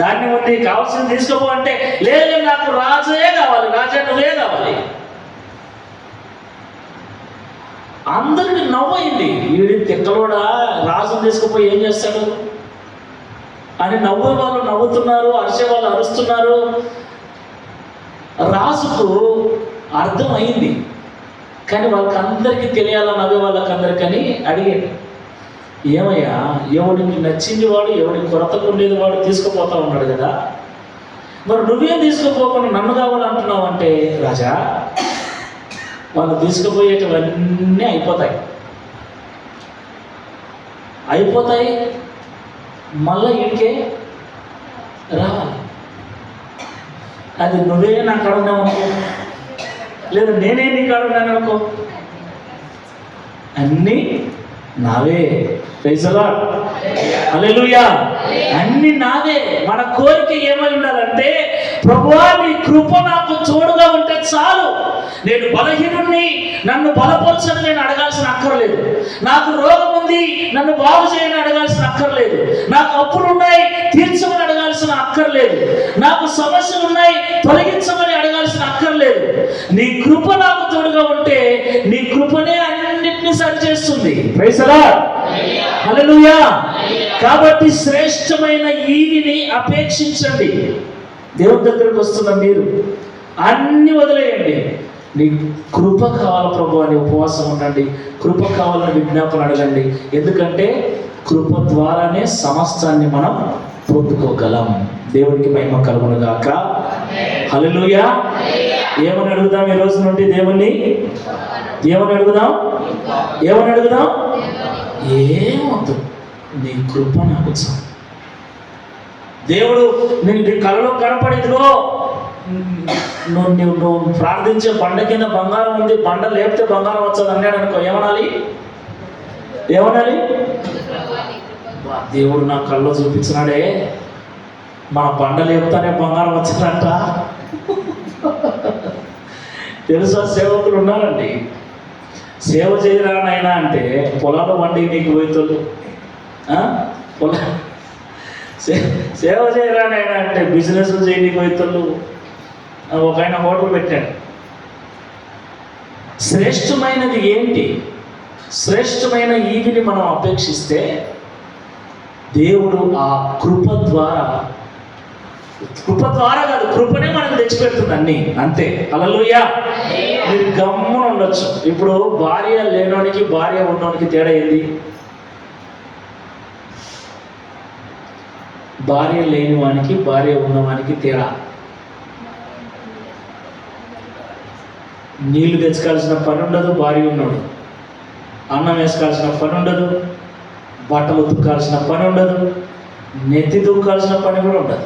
ధాన్యం ఉంది, కావాల్సింది తీసుకోపో అంటే లేదు, నాకు రాజే కావాలి, రాజా నువ్వే కావాలి. అందరికి నవ్వైంది. వీడి తిక్కలోడా రాజును తీసుకుపోయి ఏం చేస్తాడు అని నవ్వే వాళ్ళు నవ్వుతున్నారు, అరిసే వాళ్ళు అరుస్తున్నారు. రాజుకు అర్థమైంది, కానీ వాళ్ళకందరికీ తెలియాలా, నవ్వే వాళ్ళకందరికని అడిగాడు. ఏమయ్యా, ఎవడికి నచ్చింది వాడు, ఎవడికి కొరతకు ఉండేది వాడు తీసుకుపోతా ఉన్నాడు కదా, మరి నువ్వేం తీసుకుపోకుండా నన్ను కావాలంటున్నావు అంటే, రాజా వాళ్ళు తీసుకుపోయేటివన్నీ అయిపోతాయి, మళ్ళీ ఇంకే రావాలి. అది నువ్వే నా కాడ ఉన్నావు అనుకో, లేదా నేనే నీ కాడ ఉన్నాను అనుకో, అన్నీ నావే. ప్రైజ్ ది లార్డ్, హల్లెలూయా. అన్ని నావే. మన కోరిక ఏమై ఉండాలంటే, ప్రభువా నీ కృప నాకు తోడుగా ఉంటే చాలు. నేను బలహీనుణ్ణి, నన్ను బలపరచని నేను అడగాల్సిన అక్కర్లేదు. నాకు రోగం ఉంది, నన్ను బాగు చేయని అడగాల్సిన అక్కర్లేదు. నాకు అప్పులు ఉన్నాయి, తీర్చమని అడగాల్సిన అక్కర్లేదు. నాకు సమస్యలు ఉన్నాయి, తొలగించమని అడగాల్సిన అక్కర్లేదు. నీ కృప నాకు తోడుగా ఉంటే నీ కృపనే అన్నింటినీ సరిచేస్తుంది. ప్రైజ్ ది లార్డ్, హల్లెలూయా. కాబట్టి శ్రేష్టమైన ఈవిని అపేక్షించండి. దేవుని దగ్గరకు వస్తున్న మీరు అన్ని వదిలేయండి. నీ కృప కావాలి ప్రభు అని ఉపవాసం ఉండండి. కృప కావాలని విజ్ఞాపన అడగండి. ఎందుకంటే కృప ద్వారానే సమస్తాన్ని మనం పొందుకోగలం. దేవునికి మహిమ కలుగును గాక. హల్లెలూయా. ఏమని అడుగుదాం ఈ రోజు నుండి? దేవుణ్ణి ఏమని అడుగుదాం? ఏమవుతు, నీ కృప నాకు చాలు. దేవుడు నీ కలలో కనపడిదిగో, నువ్వు ప్రార్థించే బండ కింద బంగారం ఉంది, బండ లేపితే బంగారం వచ్చదు అన్నాడు అనుకో, ఏమనాలి? దేవుడు నా కళ్ళలో చూపించినాడే, మన బండ లేపుతానే బంగారం వచ్చాడంట. తెలుసా, సేవకులు ఉన్నారండి, సేవ చేయరానైనా అంటే పొలాలు వండి నీకు పోయితోళ్ళు, సేవ చేయరానైనా అంటే బిజినెస్లు చేయనీకి పోయితోళ్ళు. ఒక ఆయన హోటల్ పెట్టాడు. శ్రేష్టమైనది ఏంటి? శ్రేష్టమైన ఈవిని మనం అపేక్షిస్తే దేవుడు ఆ కృప ద్వారా కాదు, కృపనే మనకు తెచ్చిపెడుతుంది అన్ని. అంతే. హల్లెలూయా. మీరు గమ్మున ఉండొచ్చు. ఇప్పుడు భార్య లేనోనికి భార్య ఉన్నోనికి తేడా ఏంది? భార్య లేని వానికి భార్య ఉన్నవానికి తేడా. నీళ్లు తెచ్చుకోవాల్సిన పని ఉండదు భార్య ఉన్నాడు, అన్నం వేసుకోవాల్సిన పని ఉండదు, బట్టలు ఉతుక్కాల్సిన పని ఉండదు, నెత్తి దుక్కాల్సిన పని కూడా ఉండదు,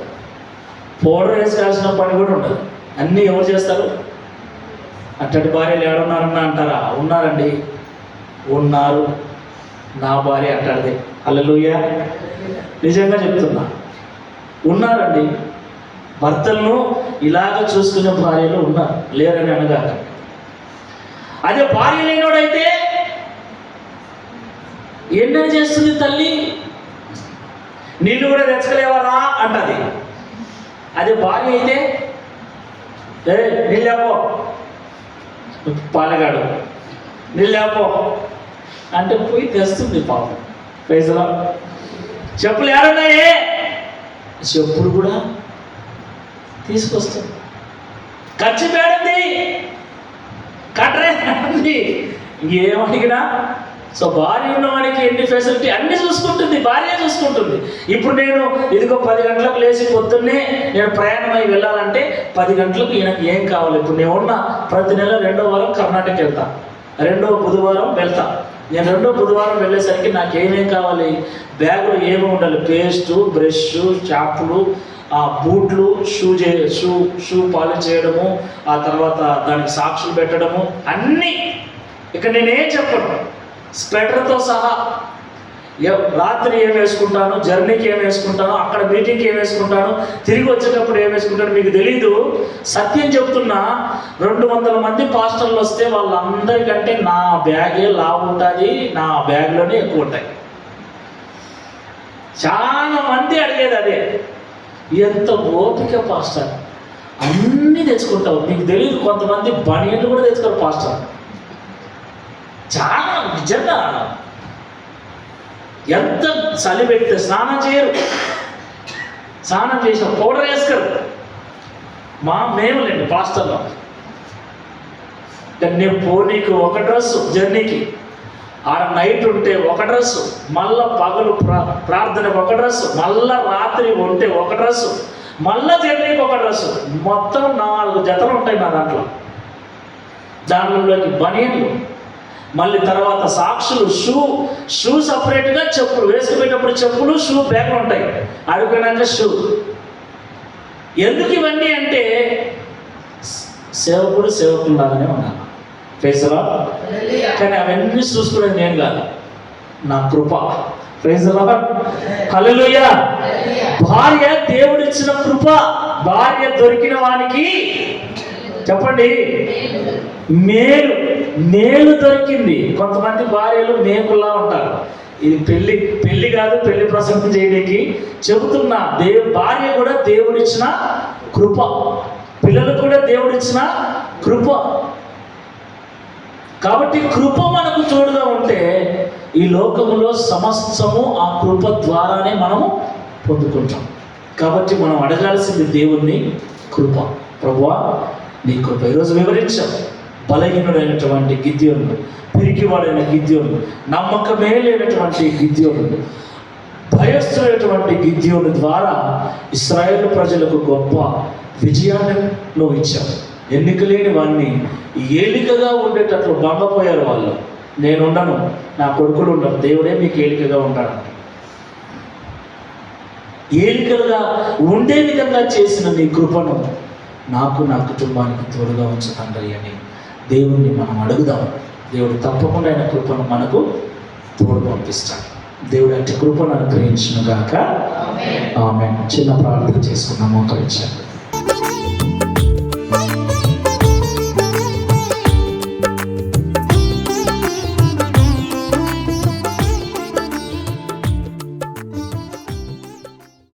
పౌడర్ వేసుకోవాల్సిన పని కూడా ఉండదు. అన్నీ ఎవరు చేస్తారు? అట్టటి భార్యలు ఏడున్నారన్నా అంటారా? ఉన్నారండి, ఉన్నారు. నా భార్య అట్టడిదే. హల్లెలూయా. నిజంగా చెప్తున్నా, ఉన్నారండి. భర్తలను ఇలాగ చూసుకునే భార్యలు ఉన్నారు, లేరని అనగాక. అదే భార్య లేనోడైతే ఎన్నని చేస్తుంది తల్లి? నీళ్ళు కూడా తెచ్చలేవారా అంటది. అదే భార్య అయితే నీళ్ళేపో, పాలగాడు నీళ్ళేపో అంటే పోయి తెస్తుంది పాపం. Praise the Lord. చెప్పులు ఏడున్నాయే, చెప్పులు కూడా తీసుకొస్తుంది. ఖర్చు పేడింది, కట్టరేది, ఇంకేమడిగినా. సో భార్య ఉన్నవాడికి ఎన్ని ఫెసిలిటీ అన్ని చూసుకుంటుంది, భార్య చూసుకుంటుంది. ఇప్పుడు నేను ఇదిగో 10 గంటలకు లేచి పొద్దున్నే నేను ప్రయాణమై వెళ్ళాలంటే 10 గంటలకు ఈయనకి ఏం కావాలి? ఇప్పుడు నేను ఉన్న ప్రతి నెల 2వ వారం కర్ణాటక వెళ్తా, 2వ బుధవారం వెళ్తా. నేను 2వ బుధవారం వెళ్ళేసరికి నాకు ఏమేం కావాలి? బ్యాగులు ఏమి ఉండాలి? పేస్టు, బ్రష్, షాంపులు, ఆ బూట్లు, షూ పాలిష్ చేయడము, ఆ తర్వాత దానికి సాక్షులు పెట్టడము, అన్నీ. ఇక నేనేం చెప్పను, స్వెటర్తో సహా రాత్రి ఏం వేసుకుంటాను, జర్నీకి ఏం వేసుకుంటాను, అక్కడ మీటింగ్కి ఏం వేసుకుంటాను, తిరిగి వచ్చేటప్పుడు ఏం వేసుకుంటాను మీకు తెలీదు. సత్యం చెప్తున్నా, 200 మంది పాస్టర్లు వస్తే వాళ్ళందరికంటే నా బ్యాగే లావు ఉంటుంది, నా బ్యాగ్లోనే ఎక్కువ ఉంటాయి. చాలా మంది అడిగేది అదే, ఎంత ఓపిక పాస్టర్, అన్నీ తెచ్చుకుంటావు. మీకు తెలియదు, కొంతమంది బనియన్లు కూడా తెచ్చుకోరు పాస్టర్. చాలా నిజంగా ఎంత చలి పెడితే స్నానం చేయరు, స్నానం చేసిన పౌడర్ వేసుకోరు. మేములేండి పాస్టర్లో, నేను పోనీకి ఒక డ్రెస్సు, జర్నీకి ఆడ నైట్ ఉంటే ఒక డ్రెస్సు, మళ్ళా పగలు ప్రార్థనకు ఒక డ్రెస్సు, మళ్ళా రాత్రి ఉంటే ఒక డ్రెస్సు, మళ్ళా జర్నీకి ఒక డ్రెస్సు, మొత్తం 4 జతలు ఉంటాయి నా దాంట్లోకి బనియన్లు, మళ్ళీ తర్వాత సాక్షులు, షూ సపరేట్గా, చెప్పులు వేసుకుపోయేటప్పుడు చెప్పులు, షూ బ్యాగ్లు ఉంటాయి, అడుగునాక షూ. ఎందుకు ఇవన్నీ అంటే సేవకులాగానే ఉన్నాను, ప్రైజ్ ది లార్డ్. కానీ అవన్నీ చూసుకునేది నేను కాదు, నా కృప. ప్రైజ్ ది లార్డ్, హల్లెలూయా. భార్య దేవుడిచ్చిన కృప. భార్య దొరికిన వానికి చెప్పండి మేలు దొరికింది. కొంతమంది భార్యలు మేకుల్లా ఉంటారు. ఇది పెళ్లి కాదు, పెళ్లి ప్రసంగం చేయడానికి చెబుతున్నా. భార్య కూడా దేవుడిచ్చిన కృప, పిల్లలు కూడా దేవుడిచ్చిన కృప. కాబట్టి కృప మనకు తోడుగా ఉంటే ఈ లోకములో సమస్తము ఆ కృప ద్వారానే మనము పొందుకుంటాం. కాబట్టి మనం అడగాల్సింది దేవుణ్ణి కృప. ప్రభువా నీ కృప. ఈరోజు వివరించాం. బలహీనుడైనటువంటి గిద్యోను, పిరికివాడైన గిద్యోను, నమ్మకమే లేనటువంటి గిద్యోను, భయస్థుడైనటువంటి గిద్యోను ద్వారా ఇశ్రాయేలు ప్రజలకు గొప్ప విజయాన్ని నువ్వు ఇచ్చావు. ఎన్నిక లేని వాడిని ఏలికగా ఉండేటట్లు భంగపోయారు వాళ్ళు. నేనుండను, నా కొడుకులు ఉండను, దేవుడే మీకు ఏలికగా ఉంటాడు. ఏలికలుగా ఉండే విధంగా చేసిన నీ కృపను నాకు, నా కుటుంబానికి తోడుగా ఉంచుతండి అని దేవుణ్ణి మనం అడుగుదాం. దేవుడు తప్పకుండా ఆయన కృపను మనకు తోడు పంపిస్తాడు. దేవుడు అంటే కృపను అనుగ్రహించును గాక. ఆమేన్. చిన్న ప్రార్థన చేసుకున్నాము. మోకరించండి.